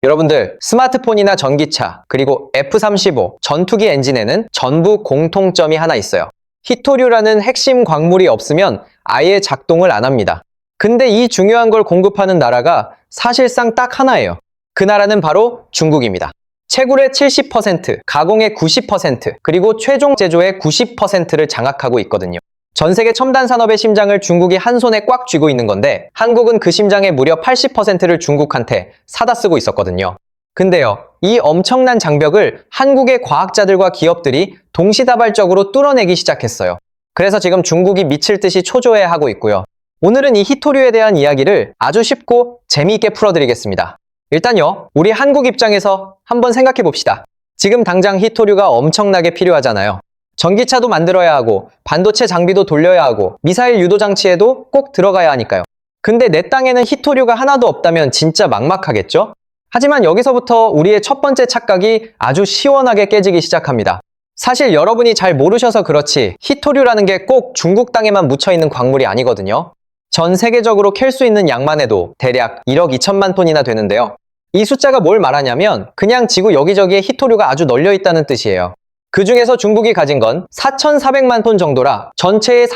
여러분들, 스마트폰이나 전기차, 그리고 F-35 전투기 엔진에는 전부 공통점이 하나 있어요. 히토류라는 핵심 광물이 없으면 아예 작동을 안 합니다. 근데 이 중요한 걸 공급하는 나라가 사실상 딱 하나예요. 그 나라는 바로 중국입니다. 채굴의 70%, 가공의 90%, 그리고 최종 제조의 90%를 장악하고 있거든요. 전 세계 첨단 산업의 심장을 중국이 한 손에 꽉 쥐고 있는 건데 한국은 그 심장의 무려 80%를 중국한테 사다 쓰고 있었거든요. 근데요, 이 엄청난 장벽을 한국의 과학자들과 기업들이 동시다발적으로 뚫어내기 시작했어요. 그래서 지금 중국이 미칠 듯이 초조해하고 있고요. 오늘은 이 히토류에 대한 이야기를 아주 쉽고 재미있게 풀어드리겠습니다. 일단요, 우리 한국 입장에서 한번 생각해 봅시다. 지금 당장 히토류가 엄청나게 필요하잖아요. 전기차도 만들어야 하고 반도체 장비도 돌려야 하고 미사일 유도 장치에도 꼭 들어가야 하니까요. 근데 내 땅에는 히토류가 하나도 없다면 진짜 막막하겠죠? 하지만 여기서부터 우리의 첫 번째 착각이 아주 시원하게 깨지기 시작합니다. 사실 여러분이 잘 모르셔서 그렇지 히토류라는 게 꼭 중국 땅에만 묻혀있는 광물이 아니거든요. 전 세계적으로 캘 수 있는 양만 해도 대략 1억 2천만 톤이나 되는데요. 이 숫자가 뭘 말하냐면 그냥 지구 여기저기에 히토류가 아주 널려 있다는 뜻이에요. 그 중에서 중국이 가진 건 4,400만 톤 정도라 전체의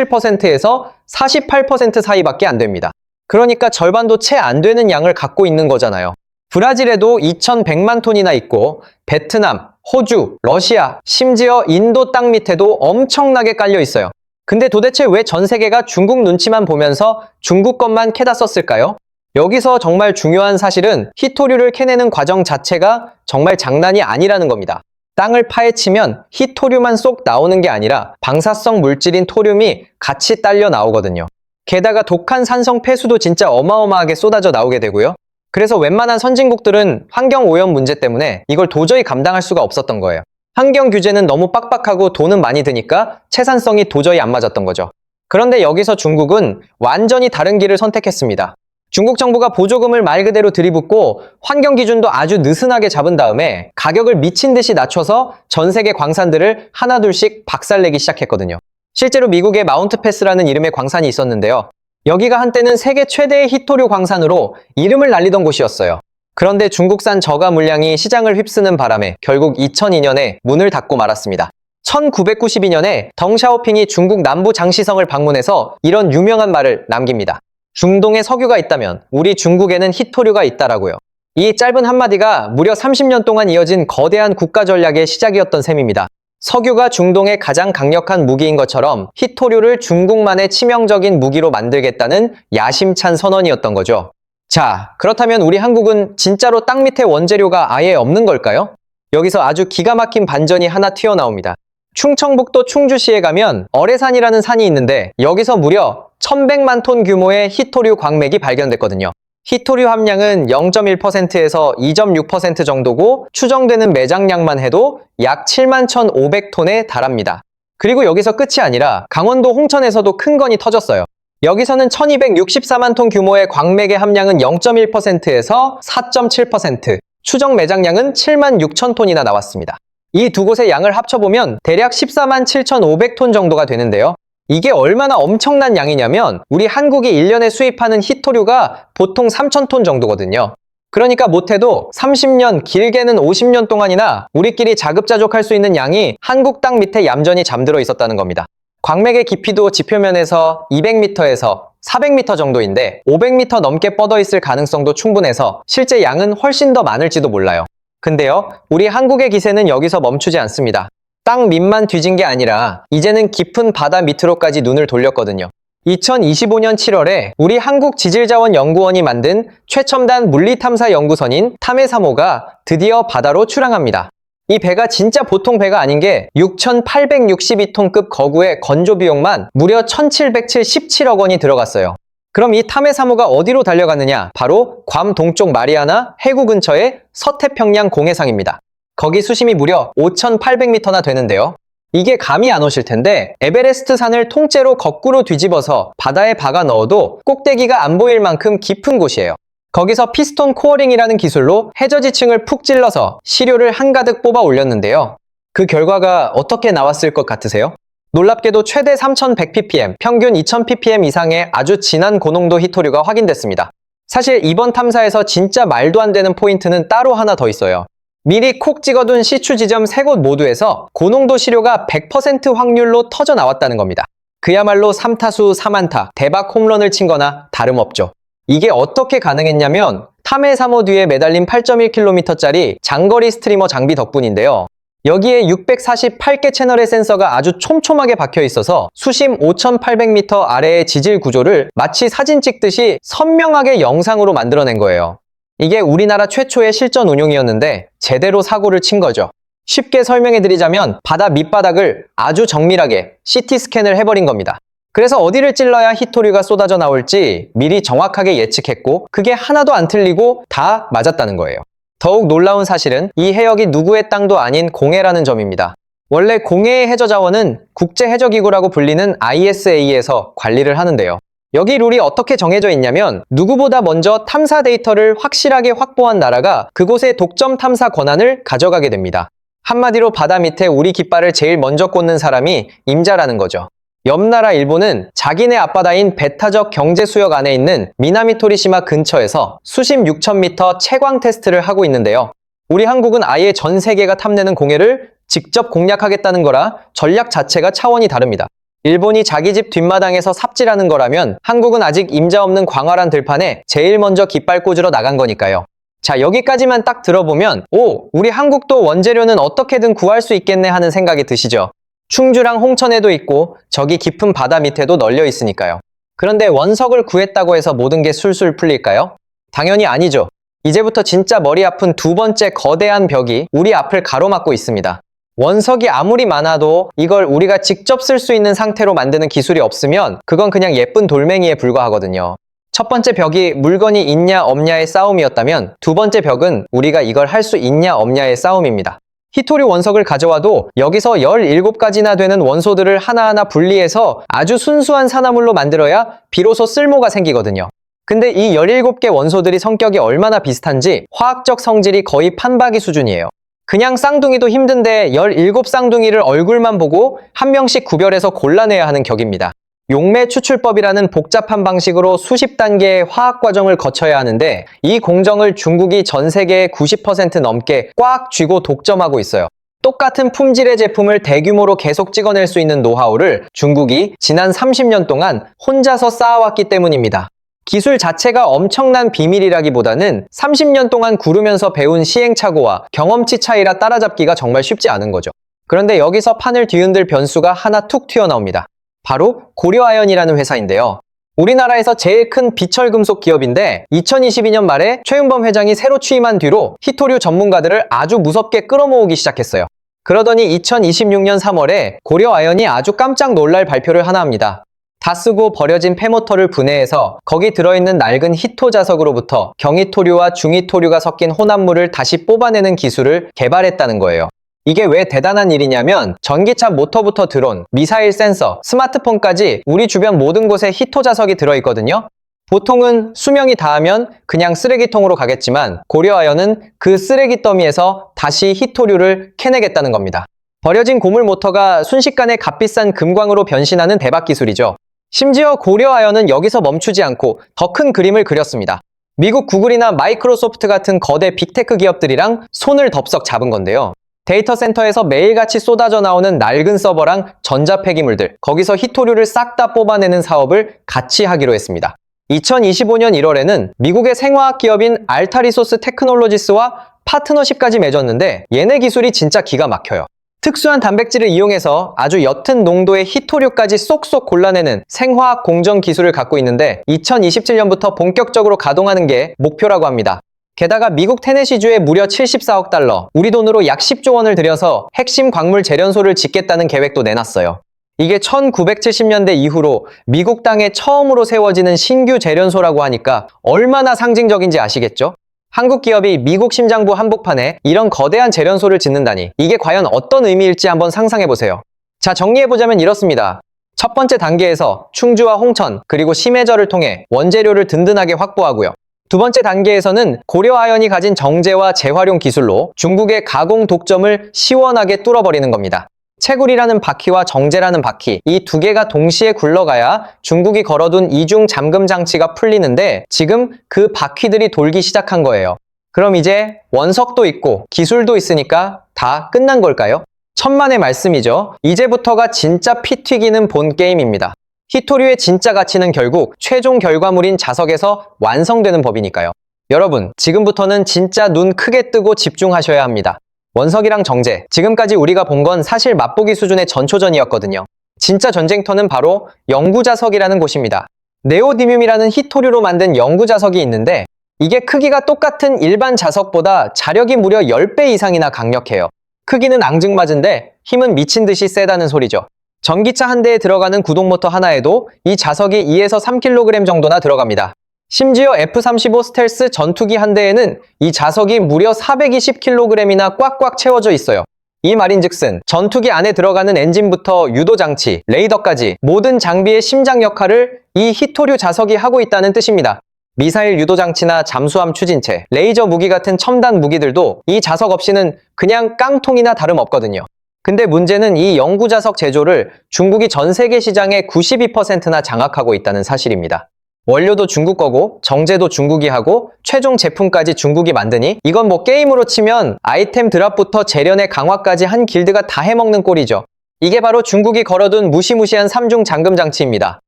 37%에서 48% 사이밖에 안 됩니다. 그러니까 절반도 채 안 되는 양을 갖고 있는 거잖아요. 브라질에도 2,100만 톤이나 있고 베트남, 호주, 러시아, 심지어 인도 땅 밑에도 엄청나게 깔려 있어요. 근데 도대체 왜 전 세계가 중국 눈치만 보면서 중국 것만 캐다 썼을까요? 여기서 정말 중요한 사실은 히토류를 캐내는 과정 자체가 정말 장난이 아니라는 겁니다. 땅을 파헤치면 히토류만 쏙 나오는 게 아니라 방사성 물질인 토륨이 같이 딸려 나오거든요. 게다가 독한 산성 폐수도 진짜 어마어마하게 쏟아져 나오게 되고요. 그래서 웬만한 선진국들은 환경 오염 문제 때문에 이걸 도저히 감당할 수가 없었던 거예요. 환경 규제는 너무 빡빡하고 돈은 많이 드니까 채산성이 도저히 안 맞았던 거죠. 그런데 여기서 중국은 완전히 다른 길을 선택했습니다. 중국 정부가 보조금을 말 그대로 들이붓고 환경 기준도 아주 느슨하게 잡은 다음에 가격을 미친 듯이 낮춰서 전 세계 광산들을 하나둘씩 박살내기 시작했거든요. 실제로 미국의 마운트 패스라는 이름의 광산이 있었는데요. 여기가 한때는 세계 최대의 히토류 광산으로 이름을 날리던 곳이었어요. 그런데 중국산 저가 물량이 시장을 휩쓰는 바람에 결국 2002년에 문을 닫고 말았습니다. 1992년에 덩샤오핑이 중국 남부 장시성을 방문해서 이런 유명한 말을 남깁니다. 중동에 석유가 있다면 우리 중국에는 히토류가 있다라고요. 이 짧은 한마디가 무려 30년 동안 이어진 거대한 국가 전략의 시작이었던 셈입니다. 석유가 중동의 가장 강력한 무기인 것처럼 히토류를 중국만의 치명적인 무기로 만들겠다는 야심찬 선언이었던 거죠. 자, 그렇다면 우리 한국은 진짜로 땅 밑에 원재료가 아예 없는 걸까요? 여기서 아주 기가 막힌 반전이 하나 튀어나옵니다. 충청북도 충주시에 가면 어뢰산이라는 산이 있는데 여기서 무려 1,100만 톤 규모의 히토류 광맥이 발견됐거든요. 히토류 함량은 0.1%에서 2.6% 정도고 추정되는 매장량만 해도 약 71,500톤에 달합니다. 그리고 여기서 끝이 아니라 강원도 홍천에서도 큰 건이 터졌어요. 여기서는 1,264만 톤 규모의 광맥의 함량은 0.1%에서 4.7%, 추정 매장량은 7만 6천 톤이나 나왔습니다. 이 두 곳의 양을 합쳐보면 대략 14만 7,500톤 정도가 되는데요. 이게 얼마나 엄청난 양이냐면 우리 한국이 1년에 수입하는 히토류가 보통 3,000톤 정도거든요. 그러니까 못해도 30년, 길게는 50년 동안이나 우리끼리 자급자족할 수 있는 양이 한국 땅 밑에 얌전히 잠들어 있었다는 겁니다. 광맥의 깊이도 지표면에서 200m에서 400m 정도인데 500m 넘게 뻗어 있을 가능성도 충분해서 실제 양은 훨씬 더 많을지도 몰라요. 근데요, 우리 한국의 기세는 여기서 멈추지 않습니다. 땅 밑만 뒤진 게 아니라 이제는 깊은 바다 밑으로까지 눈을 돌렸거든요. 2025년 7월에 우리 한국지질자원연구원이 만든 최첨단 물리탐사 연구선인 탐해3호가 드디어 바다로 출항합니다. 이 배가 진짜 보통 배가 아닌 게 6,862톤급 거구의 건조 비용만 무려 1,777억 원이 들어갔어요. 그럼 이 탐해3호가 어디로 달려가느냐? 바로 괌 동쪽 마리아나 해구 근처의 서태평양 공해상입니다. 거기 수심이 무려 5,800m나 되는데요. 이게 감이 안 오실 텐데 에베레스트 산을 통째로 거꾸로 뒤집어서 바다에 박아 넣어도 꼭대기가 안 보일 만큼 깊은 곳이에요. 거기서 피스톤 코어링이라는 기술로 해저지층을 푹 찔러서 시료를 한가득 뽑아 올렸는데요. 그 결과가 어떻게 나왔을 것 같으세요? 놀랍게도 최대 3,100ppm, 평균 2,000ppm 이상의 아주 진한 고농도 히토류가 확인됐습니다. 사실 이번 탐사에서 진짜 말도 안 되는 포인트는 따로 하나 더 있어요. 미리 콕 찍어둔 시추 지점 3곳 모두에서 고농도 시료가 100% 확률로 터져 나왔다는 겁니다. 그야말로 3타수 3안타, 대박 홈런을 친 거나 다름없죠. 이게 어떻게 가능했냐면 탐해 3호 뒤에 매달린 8.1km짜리 장거리 스트리머 장비 덕분인데요. 여기에 648개 채널의 센서가 아주 촘촘하게 박혀 있어서 수심 5,800m 아래의 지질 구조를 마치 사진 찍듯이 선명하게 영상으로 만들어낸 거예요. 이게 우리나라 최초의 실전 운용이었는데 제대로 사고를 친 거죠. 쉽게 설명해드리자면 바다 밑바닥을 아주 정밀하게 CT 스캔을 해버린 겁니다. 그래서 어디를 찔러야 히토류가 쏟아져 나올지 미리 정확하게 예측했고 그게 하나도 안 틀리고 다 맞았다는 거예요. 더욱 놀라운 사실은 이 해역이 누구의 땅도 아닌 공해라는 점입니다. 원래 공해의 해저 자원은 국제해저기구라고 불리는 ISA에서 관리를 하는데요. 여기 룰이 어떻게 정해져 있냐면 누구보다 먼저 탐사 데이터를 확실하게 확보한 나라가 그곳의 독점 탐사 권한을 가져가게 됩니다. 한마디로 바다 밑에 우리 깃발을 제일 먼저 꽂는 사람이 임자라는 거죠. 옆 나라 일본은 자기네 앞바다인 배타적 경제수역 안에 있는 미나미토리시마 근처에서 수심 6,000m 채광 테스트를 하고 있는데요. 우리 한국은 아예 전 세계가 탐내는 공해를 직접 공략하겠다는 거라 전략 자체가 차원이 다릅니다. 일본이 자기 집 뒷마당에서 삽질하는 거라면 한국은 아직 임자 없는 광활한 들판에 제일 먼저 깃발 꽂으러 나간 거니까요. 자, 여기까지만 딱 들어보면 우리 한국도 원재료는 어떻게든 구할 수 있겠네 하는 생각이 드시죠? 충주랑 홍천에도 있고 저기 깊은 바다 밑에도 널려 있으니까요. 그런데 원석을 구했다고 해서 모든 게 술술 풀릴까요? 당연히 아니죠. 이제부터 진짜 머리 아픈 두 번째 거대한 벽이 우리 앞을 가로막고 있습니다. 원석이 아무리 많아도 이걸 우리가 직접 쓸 수 있는 상태로 만드는 기술이 없으면 그건 그냥 예쁜 돌멩이에 불과하거든요. 첫 번째 벽이 물건이 있냐 없냐의 싸움이었다면 두 번째 벽은 우리가 이걸 할 수 있냐 없냐의 싸움입니다. 히토류 원석을 가져와도 여기서 17가지나 되는 원소들을 하나하나 분리해서 아주 순수한 산화물로 만들어야 비로소 쓸모가 생기거든요. 근데 이 17개 원소들이 성격이 얼마나 비슷한지 화학적 성질이 거의 판박이 수준이에요. 그냥 쌍둥이도 힘든데 17쌍둥이를 얼굴만 보고 한 명씩 구별해서 골라내야 하는 격입니다. 용매 추출법이라는 복잡한 방식으로 수십 단계의 화학 과정을 거쳐야 하는데 이 공정을 중국이 전 세계의 90% 넘게 꽉 쥐고 독점하고 있어요. 똑같은 품질의 제품을 대규모로 계속 찍어낼 수 있는 노하우를 중국이 지난 30년 동안 혼자서 쌓아왔기 때문입니다. 기술 자체가 엄청난 비밀이라기보다는 30년 동안 구르면서 배운 시행착오와 경험치 차이라 따라잡기가 정말 쉽지 않은 거죠. 그런데 여기서 판을 뒤흔들 변수가 하나 툭 튀어나옵니다. 바로 고려아연이라는 회사인데요. 우리나라에서 제일 큰 비철금속 기업인데 2022년 말에 최윤범 회장이 새로 취임한 뒤로 히토류 전문가들을 아주 무섭게 끌어모으기 시작했어요. 그러더니 2026년 3월에 고려아연이 아주 깜짝 놀랄 발표를 하나 합니다. 다 쓰고 버려진 폐모터를 분해해서 거기 들어있는 낡은 히토 자석으로부터 경히토류와 중히토류가 섞인 혼합물을 다시 뽑아내는 기술을 개발했다는 거예요. 이게 왜 대단한 일이냐면 전기차 모터부터 드론, 미사일 센서, 스마트폰까지 우리 주변 모든 곳에 히토 자석이 들어있거든요. 보통은 수명이 다하면 그냥 쓰레기통으로 가겠지만 고려아연은 그 쓰레기 더미에서 다시 히토류를 캐내겠다는 겁니다. 버려진 고물 모터가 순식간에 값비싼 금광으로 변신하는 대박 기술이죠. 심지어 고려아연은 여기서 멈추지 않고 더 큰 그림을 그렸습니다. 미국 구글이나 마이크로소프트 같은 거대 빅테크 기업들이랑 손을 덥석 잡은 건데요. 데이터 센터에서 매일같이 쏟아져 나오는 낡은 서버랑 전자 폐기물들, 거기서 히토류를 싹 다 뽑아내는 사업을 같이 하기로 했습니다. 2025년 1월에는 미국의 생화학 기업인 알타리소스 테크놀로지스와 파트너십까지 맺었는데 얘네 기술이 진짜 기가 막혀요. 특수한 단백질을 이용해서 아주 옅은 농도의 히토류까지 쏙쏙 골라내는 생화학 공정 기술을 갖고 있는데 2027년부터 본격적으로 가동하는 게 목표라고 합니다. 게다가 미국 테네시주에 무려 74억 달러, 우리 돈으로 약 10조 원을 들여서 핵심 광물 재련소를 짓겠다는 계획도 내놨어요. 이게 1970년대 이후로 미국 땅에 처음으로 세워지는 신규 재련소라고 하니까 얼마나 상징적인지 아시겠죠? 한국 기업이 미국 심장부 한복판에 이런 거대한 재련소를 짓는다니 이게 과연 어떤 의미일지 한번 상상해보세요. 자, 정리해보자면 이렇습니다. 첫 번째 단계에서 충주와 홍천 그리고 심해저를 통해 원재료를 든든하게 확보하고요. 두 번째 단계에서는 고려아연이 가진 정제와 재활용 기술로 중국의 가공 독점을 시원하게 뚫어버리는 겁니다. 채굴이라는 바퀴와 정제라는 바퀴, 이 두 개가 동시에 굴러가야 중국이 걸어둔 이중 잠금 장치가 풀리는데 지금 그 바퀴들이 돌기 시작한 거예요. 그럼 이제 원석도 있고 기술도 있으니까 다 끝난 걸까요? 천만의 말씀이죠. 이제부터가 진짜 피 튀기는 본 게임입니다. 히토류의 진짜 가치는 결국 최종 결과물인 자석에서 완성되는 법이니까요. 여러분, 지금부터는 진짜 눈 크게 뜨고 집중하셔야 합니다. 원석이랑 정제, 지금까지 우리가 본 건 사실 맛보기 수준의 전초전이었거든요. 진짜 전쟁터는 바로 영구자석이라는 곳입니다. 네오디뮴이라는 히토류로 만든 영구자석이 있는데 이게 크기가 똑같은 일반 자석보다 자력이 무려 10배 이상이나 강력해요. 크기는 앙증맞은데 힘은 미친 듯이 세다는 소리죠. 전기차 한 대에 들어가는 구동모터 하나에도 이 자석이 2에서 3kg 정도나 들어갑니다. 심지어 F-35 스텔스 전투기 한 대에는 이 자석이 무려 420kg이나 꽉꽉 채워져 있어요. 이 말인즉슨 전투기 안에 들어가는 엔진부터 유도장치, 레이더까지 모든 장비의 심장 역할을 이 히토류 자석이 하고 있다는 뜻입니다. 미사일 유도장치나 잠수함 추진체, 레이저 무기 같은 첨단 무기들도 이 자석 없이는 그냥 깡통이나 다름없거든요. 근데 문제는 이 영구자석 제조를 중국이 전 세계 시장의 92%나 장악하고 있다는 사실입니다. 원료도 중국 거고 정제도 중국이 하고 최종 제품까지 중국이 만드니 이건 뭐 게임으로 치면 아이템 드랍부터 재련의 강화까지 한 길드가 다 해먹는 꼴이죠. 이게 바로 중국이 걸어둔 무시무시한 3중 잠금 장치입니다.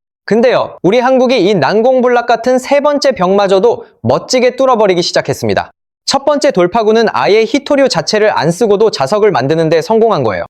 근데요, 우리 한국이 이 난공불락 같은 세 번째 벽마저도 멋지게 뚫어버리기 시작했습니다. 첫 번째 돌파구는 아예 히토류 자체를 안 쓰고도 자석을 만드는 데 성공한 거예요.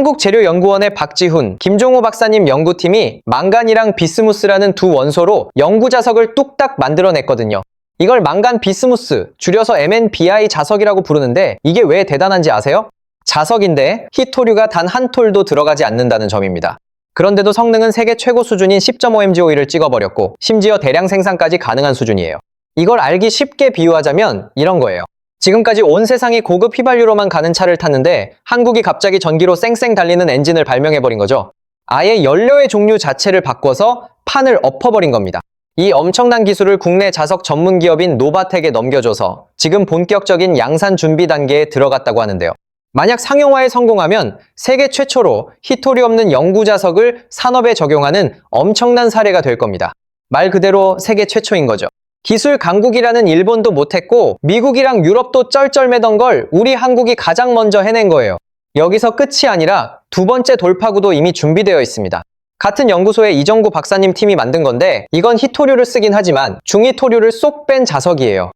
한국재료연구원의 박지훈, 김종호 박사님 연구팀이 망간이랑 비스무스라는 두 원소로 영구자석을 뚝딱 만들어냈거든요. 이걸 망간 비스무스, 줄여서 MnBi 자석이라고 부르는데 이게 왜 대단한지 아세요? 자석인데 히토류가 단 한 톨도 들어가지 않는다는 점입니다. 그런데도 성능은 세계 최고 수준인 10.5mgOE를 찍어버렸고 심지어 대량 생산까지 가능한 수준이에요. 이걸 알기 쉽게 비유하자면 이런 거예요. 지금까지 온 세상이 고급 휘발유로만 가는 차를 탔는데 한국이 갑자기 전기로 쌩쌩 달리는 엔진을 발명해버린 거죠. 아예 연료의 종류 자체를 바꿔서 판을 엎어버린 겁니다. 이 엄청난 기술을 국내 자석 전문 기업인 노바텍에 넘겨줘서 지금 본격적인 양산 준비 단계에 들어갔다고 하는데요. 만약 상용화에 성공하면 세계 최초로 히토류 없는 영구자석을 산업에 적용하는 엄청난 사례가 될 겁니다. 말 그대로 세계 최초인 거죠. 기술 강국이라는 일본도 못했고 미국이랑 유럽도 쩔쩔매던 걸 우리 한국이 가장 먼저 해낸 거예요. 여기서 끝이 아니라 두 번째 돌파구도 이미 준비되어 있습니다. 같은 연구소의 이정구 박사님 팀이 만든 건데 이건 히토류를 쓰긴 하지만 중히토류를 쏙 뺀 자석이에요.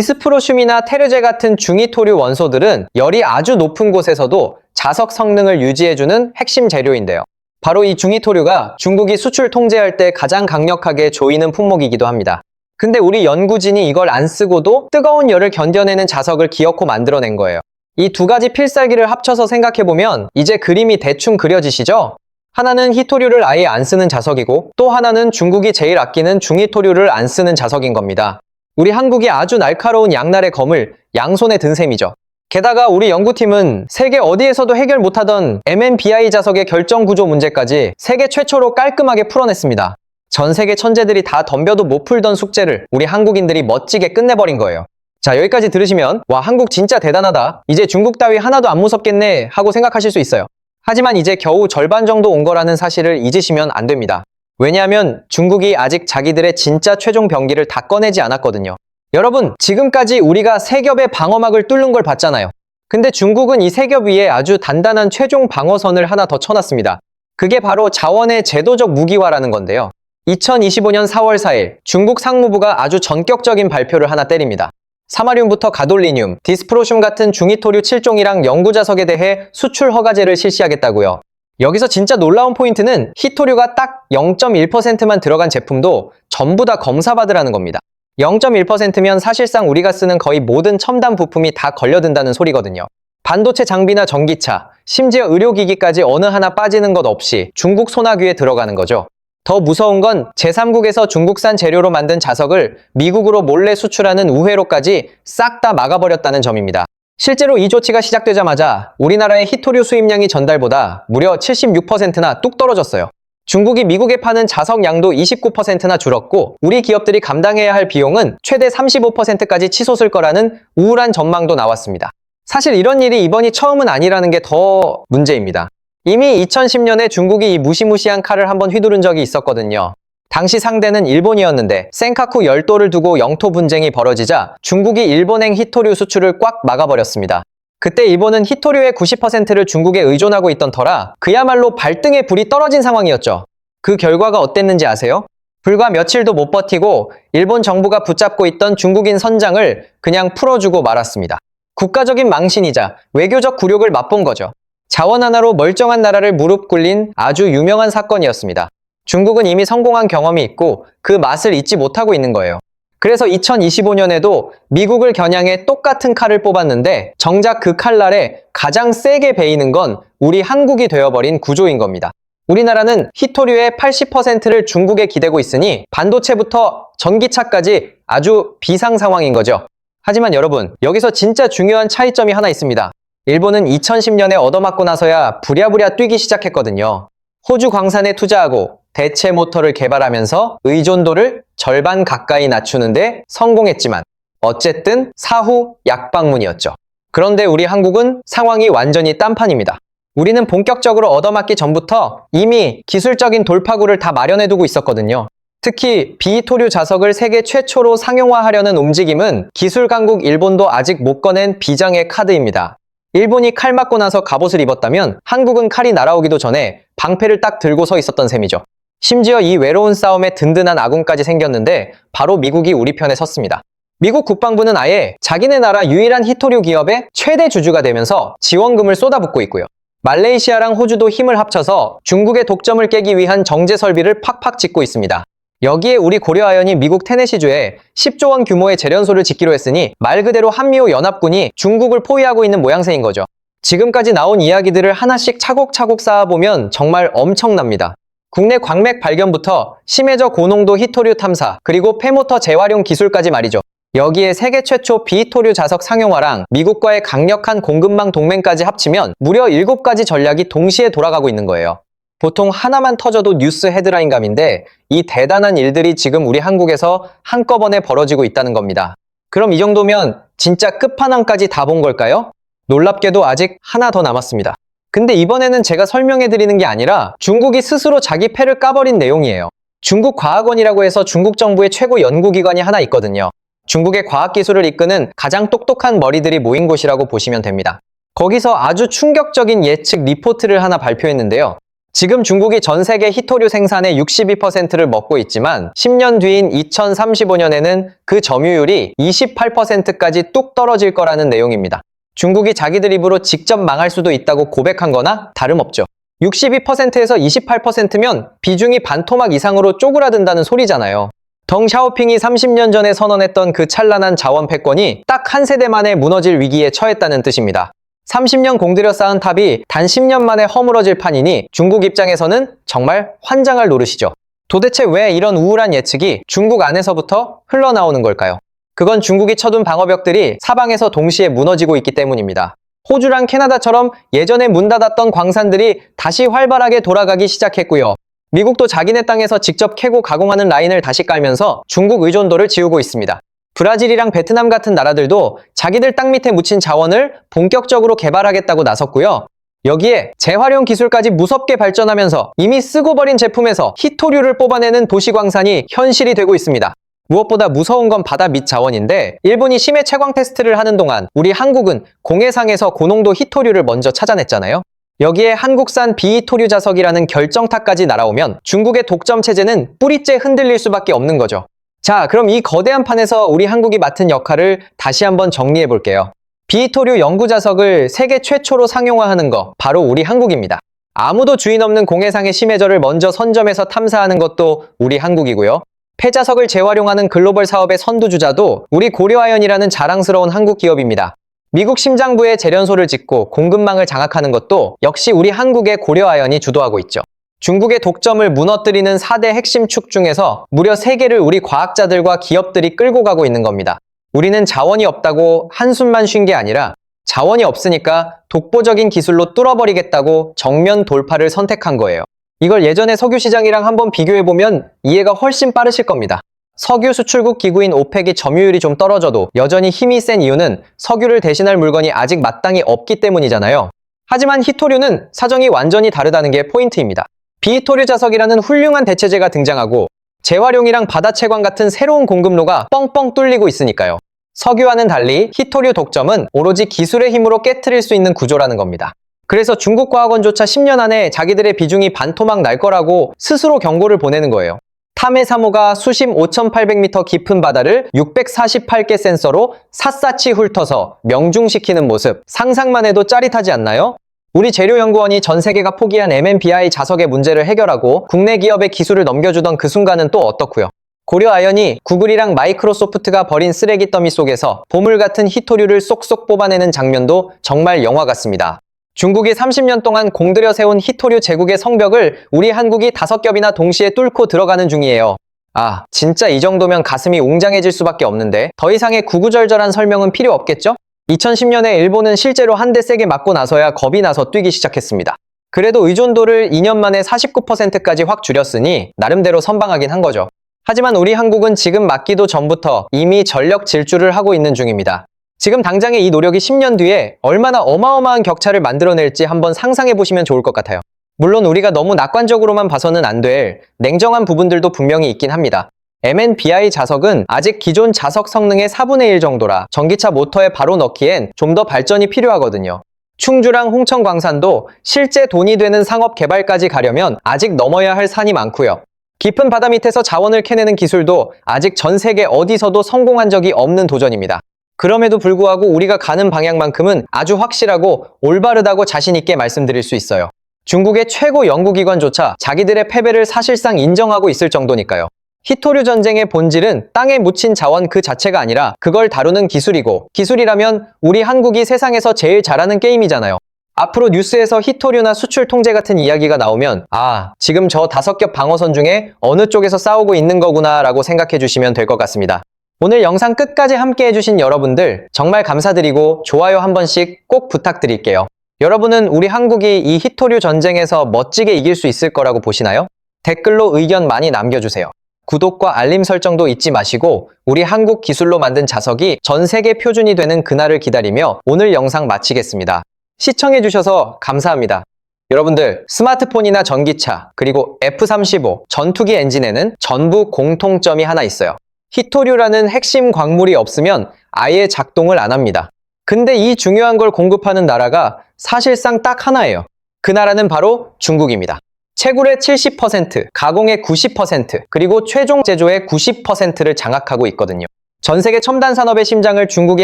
디스프로슘이나 테르제 같은 중히토류 원소들은 열이 아주 높은 곳에서도 자석 성능을 유지해주는 핵심 재료인데요. 바로 이 중히토류가 중국이 수출 통제할 때 가장 강력하게 조이는 품목이기도 합니다. 근데 우리 연구진이 이걸 안 쓰고도 뜨거운 열을 견뎌내는 자석을 기어코 만들어낸 거예요. 이 두 가지 필살기를 합쳐서 생각해보면 이제 그림이 대충 그려지시죠? 하나는 히토류를 아예 안 쓰는 자석이고 또 하나는 중국이 제일 아끼는 중히토류를 안 쓰는 자석인 겁니다. 우리 한국이 아주 날카로운 양날의 검을 양손에 든 셈이죠. 게다가 우리 연구팀은 세계 어디에서도 해결 못하던 MnBi 자석의 결정 구조 문제까지 세계 최초로 깔끔하게 풀어냈습니다. 전 세계 천재들이 다 덤벼도 못 풀던 숙제를 우리 한국인들이 멋지게 끝내버린 거예요. 자, 여기까지 들으시면 와, 한국 진짜 대단하다. 이제 중국 따위 하나도 안 무섭겠네 하고 생각하실 수 있어요. 하지만 이제 겨우 절반 정도 온 거라는 사실을 잊으시면 안 됩니다. 왜냐하면 중국이 아직 자기들의 진짜 최종 병기를 다 꺼내지 않았거든요. 여러분, 지금까지 우리가 세 겹의 방어막을 뚫는 걸 봤잖아요. 근데 중국은 이 세 겹 위에 아주 단단한 최종 방어선을 하나 더 쳐놨습니다. 그게 바로 자원의 제도적 무기화라는 건데요. 2025년 4월 4일 중국 상무부가 아주 전격적인 발표를 하나 때립니다. 사마듐부터 가돌리듐, 디스프로슘 같은 중히토류 7종이랑 영구자석에 대해 수출 허가제를 실시하겠다고요. 여기서 진짜 놀라운 포인트는 히토류가 딱 0.1%만 들어간 제품도 전부 다 검사받으라는 겁니다. 0.1%면 사실상 우리가 쓰는 거의 모든 첨단 부품이 다 걸려든다는 소리거든요. 반도체 장비나 전기차, 심지어 의료기기까지 어느 하나 빠지는 것 없이 중국 소나귀에 들어가는 거죠. 더 무서운 건 제3국에서 중국산 재료로 만든 자석을 미국으로 몰래 수출하는 우회로까지 싹 다 막아버렸다는 점입니다. 실제로 이 조치가 시작되자마자 우리나라의 히토류 수입량이 전달보다 무려 76%나 뚝 떨어졌어요. 중국이 미국에 파는 자석 양도 29%나 줄었고 우리 기업들이 감당해야 할 비용은 최대 35%까지 치솟을 거라는 우울한 전망도 나왔습니다. 사실 이런 일이 이번이 처음은 아니라는 게 더 문제입니다. 이미 2010년에 중국이 이 무시무시한 칼을 한번 휘두른 적이 있었거든요. 당시 상대는 일본이었는데 센카쿠 열도를 두고 영토 분쟁이 벌어지자 중국이 일본행 히토류 수출을 꽉 막아버렸습니다. 그때 일본은 히토류의 90%를 중국에 의존하고 있던 터라 그야말로 발등에 불이 떨어진 상황이었죠. 그 결과가 어땠는지 아세요? 불과 며칠도 못 버티고 일본 정부가 붙잡고 있던 중국인 선장을 그냥 풀어주고 말았습니다. 국가적인 망신이자 외교적 굴욕을 맛본 거죠. 자원 하나로 멀쩡한 나라를 무릎 꿇린 아주 유명한 사건이었습니다. 중국은 이미 성공한 경험이 있고 그 맛을 잊지 못하고 있는 거예요. 그래서 2025년에도 미국을 겨냥해 똑같은 칼을 뽑았는데 정작 그 칼날에 가장 세게 베이는 건 우리 한국이 되어버린 구조인 겁니다. 우리나라는 히토류의 80%를 중국에 기대고 있으니 반도체부터 전기차까지 아주 비상 상황인 거죠. 하지만 여러분, 여기서 진짜 중요한 차이점이 하나 있습니다. 일본은 2010년에 얻어맞고 나서야 부랴부랴 뛰기 시작했거든요. 호주 광산에 투자하고 대체 모터를 개발하면서 의존도를 절반 가까이 낮추는데 성공했지만 어쨌든 사후 약방문이었죠. 그런데 우리 한국은 상황이 완전히 딴판입니다. 우리는 본격적으로 얻어맞기 전부터 이미 기술적인 돌파구를 다 마련해두고 있었거든요. 특히 비히토류 자석을 세계 최초로 상용화하려는 움직임은 기술 강국 일본도 아직 못 꺼낸 비장의 카드입니다. 일본이 칼 맞고 나서 갑옷을 입었다면 한국은 칼이 날아오기도 전에 방패를 딱 들고 서 있었던 셈이죠. 심지어 이 외로운 싸움에 든든한 아군까지 생겼는데 바로 미국이 우리 편에 섰습니다. 미국 국방부는 아예 자기네 나라 유일한 히토류 기업의 최대 주주가 되면서 지원금을 쏟아붓고 있고요. 말레이시아랑 호주도 힘을 합쳐서 중국의 독점을 깨기 위한 정제 설비를 팍팍 짓고 있습니다. 여기에 우리 고려아연이 미국 테네시주에 10조 원 규모의 재련소를 짓기로 했으니 말 그대로 한미호 연합군이 중국을 포위하고 있는 모양새인 거죠. 지금까지 나온 이야기들을 하나씩 차곡차곡 쌓아보면 정말 엄청납니다. 국내 광맥 발견부터 심해저 고농도 히토류 탐사, 그리고 폐모터 재활용 기술까지 말이죠. 여기에 세계 최초 비히토류 자석 상용화랑 미국과의 강력한 공급망 동맹까지 합치면 무려 7가지 전략이 동시에 돌아가고 있는 거예요. 보통 하나만 터져도 뉴스 헤드라인감인데 이 대단한 일들이 지금 우리 한국에서 한꺼번에 벌어지고 있다는 겁니다. 그럼 이 정도면 진짜 끝판왕까지 다 본 걸까요? 놀랍게도 아직 하나 더 남았습니다. 근데 이번에는 제가 설명해드리는 게 아니라 중국이 스스로 자기 패를 까버린 내용이에요. 중국과학원이라고 해서 중국 정부의 최고 연구기관이 하나 있거든요. 중국의 과학기술을 이끄는 가장 똑똑한 머리들이 모인 곳이라고 보시면 됩니다. 거기서 아주 충격적인 예측 리포트를 하나 발표했는데요. 지금 중국이 전 세계 히토류 생산의 62%를 먹고 있지만 10년 뒤인 2035년에는 그 점유율이 28%까지 뚝 떨어질 거라는 내용입니다. 중국이 자기들 입으로 직접 망할 수도 있다고 고백한 거나 다름없죠. 62%에서 28%면 비중이 반토막 이상으로 쪼그라든다는 소리잖아요. 덩 샤오핑이 30년 전에 선언했던 그 찬란한 자원 패권이 딱 한 세대 만에 무너질 위기에 처했다는 뜻입니다. 30년 공들여 쌓은 탑이 단 10년 만에 허물어질 판이니 중국 입장에서는 정말 환장할 노릇이죠. 도대체 왜 이런 우울한 예측이 중국 안에서부터 흘러나오는 걸까요? 그건 중국이 쳐둔 방어벽들이 사방에서 동시에 무너지고 있기 때문입니다. 호주랑 캐나다처럼 예전에 문 닫았던 광산들이 다시 활발하게 돌아가기 시작했고요. 미국도 자기네 땅에서 직접 캐고 가공하는 라인을 다시 깔면서 중국 의존도를 지우고 있습니다. 브라질이랑 베트남 같은 나라들도 자기들 땅 밑에 묻힌 자원을 본격적으로 개발하겠다고 나섰고요. 여기에 재활용 기술까지 무섭게 발전하면서 이미 쓰고 버린 제품에서 히토류를 뽑아내는 도시광산이 현실이 되고 있습니다. 무엇보다 무서운 건 바다 밑 자원인데 일본이 심해 채광 테스트를 하는 동안 우리 한국은 공해상에서 고농도 히토류를 먼저 찾아냈잖아요. 여기에 한국산 비히토류 자석이라는 결정타까지 날아오면 중국의 독점 체제는 뿌리째 흔들릴 수밖에 없는 거죠. 자, 그럼 이 거대한 판에서 우리 한국이 맡은 역할을 다시 한번 정리해 볼게요. 비히토류 연구 자석을 세계 최초로 상용화하는 거 바로 우리 한국입니다. 아무도 주인 없는 공해상의 심해저를 먼저 선점해서 탐사하는 것도 우리 한국이고요. 폐자석을 재활용하는 글로벌 사업의 선두주자도 우리 고려아연이라는 자랑스러운 한국 기업입니다. 미국 심장부에 재련소를 짓고 공급망을 장악하는 것도 역시 우리 한국의 고려아연이 주도하고 있죠. 중국의 독점을 무너뜨리는 4대 핵심 축 중에서 무려 3개를 우리 과학자들과 기업들이 끌고 가고 있는 겁니다. 우리는 자원이 없다고 한숨만 쉰 게 아니라 자원이 없으니까 독보적인 기술로 뚫어버리겠다고 정면 돌파를 선택한 거예요. 이걸 예전의 석유 시장이랑 한번 비교해보면 이해가 훨씬 빠르실 겁니다. 석유 수출국 기구인 오펙이 점유율이 좀 떨어져도 여전히 힘이 센 이유는 석유를 대신할 물건이 아직 마땅히 없기 때문이잖아요. 하지만 히토류는 사정이 완전히 다르다는 게 포인트입니다. 비히토류 자석이라는 훌륭한 대체제가 등장하고 재활용이랑 바다 채광 같은 새로운 공급로가 뻥뻥 뚫리고 있으니까요. 석유와는 달리 히토류 독점은 오로지 기술의 힘으로 깨트릴 수 있는 구조라는 겁니다. 그래서 중국 과학원조차 10년 안에 자기들의 비중이 반토막 날 거라고 스스로 경고를 보내는 거예요. 탐해 3호가 수심 5,800m 깊은 바다를 648개 센서로 샅샅이 훑어서 명중시키는 모습, 상상만 해도 짜릿하지 않나요? 우리 재료연구원이 전 세계가 포기한 MNBI 자석의 문제를 해결하고 국내 기업의 기술을 넘겨주던 그 순간은 또 어떻고요? 고려아연이 구글이랑 마이크로소프트가 버린 쓰레기 더미 속에서 보물 같은 히토류를 쏙쏙 뽑아내는 장면도 정말 영화 같습니다. 중국이 30년 동안 공들여 세운 히토류 제국의 성벽을 우리 한국이 5겹이나 동시에 뚫고 들어가는 중이에요. 아, 진짜 이 정도면 가슴이 웅장해질 수밖에 없는데 더 이상의 구구절절한 설명은 필요 없겠죠? 2010년에 일본은 실제로 한 대 세게 맞고 나서야 겁이 나서 뛰기 시작했습니다. 그래도 의존도를 2년 만에 49%까지 확 줄였으니 나름대로 선방하긴 한 거죠. 하지만 우리 한국은 지금 맞기도 전부터 이미 전력 질주를 하고 있는 중입니다. 지금 당장의 이 노력이 10년 뒤에 얼마나 어마어마한 격차를 만들어낼지 한번 상상해 보시면 좋을 것 같아요. 물론 우리가 너무 낙관적으로만 봐서는 안 될 냉정한 부분들도 분명히 있긴 합니다. MNBI 자석은 아직 기존 자석 성능의 4분의 1 정도라 전기차 모터에 바로 넣기엔 좀 더 발전이 필요하거든요. 충주랑 홍천 광산도 실제 돈이 되는 상업 개발까지 가려면 아직 넘어야 할 산이 많고요. 깊은 바다 밑에서 자원을 캐내는 기술도 아직 전 세계 어디서도 성공한 적이 없는 도전입니다. 그럼에도 불구하고 우리가 가는 방향만큼은 아주 확실하고 올바르다고 자신 있게 말씀드릴 수 있어요. 중국의 최고 연구기관조차 자기들의 패배를 사실상 인정하고 있을 정도니까요. 히토류 전쟁의 본질은 땅에 묻힌 자원 그 자체가 아니라 그걸 다루는 기술이고, 기술이라면 우리 한국이 세상에서 제일 잘하는 게임이잖아요. 앞으로 뉴스에서 히토류나 수출 통제 같은 이야기가 나오면 아, 지금 저 5겹 방어선 중에 어느 쪽에서 싸우고 있는 거구나 라고 생각해 주시면 될 것 같습니다. 오늘 영상 끝까지 함께 해주신 여러분들 정말 감사드리고 좋아요 한 번씩 꼭 부탁드릴게요. 여러분은 우리 한국이 이 히토류 전쟁에서 멋지게 이길 수 있을 거라고 보시나요? 댓글로 의견 많이 남겨주세요. 구독과 알림 설정도 잊지 마시고 우리 한국 기술로 만든 자석이 전 세계 표준이 되는 그날을 기다리며 오늘 영상 마치겠습니다. 시청해주셔서 감사합니다. 여러분들, 스마트폰이나 전기차, 그리고 F-35 전투기 엔진에는 전부 공통점이 하나 있어요. 히토류라는 핵심 광물이 없으면 아예 작동을 안 합니다. 근데 이 중요한 걸 공급하는 나라가 사실상 딱 하나예요. 그 나라는 바로 중국입니다. 채굴의 70%, 가공의 90%, 그리고 최종 제조의 90%를 장악하고 있거든요. 전 세계 첨단 산업의 심장을 중국이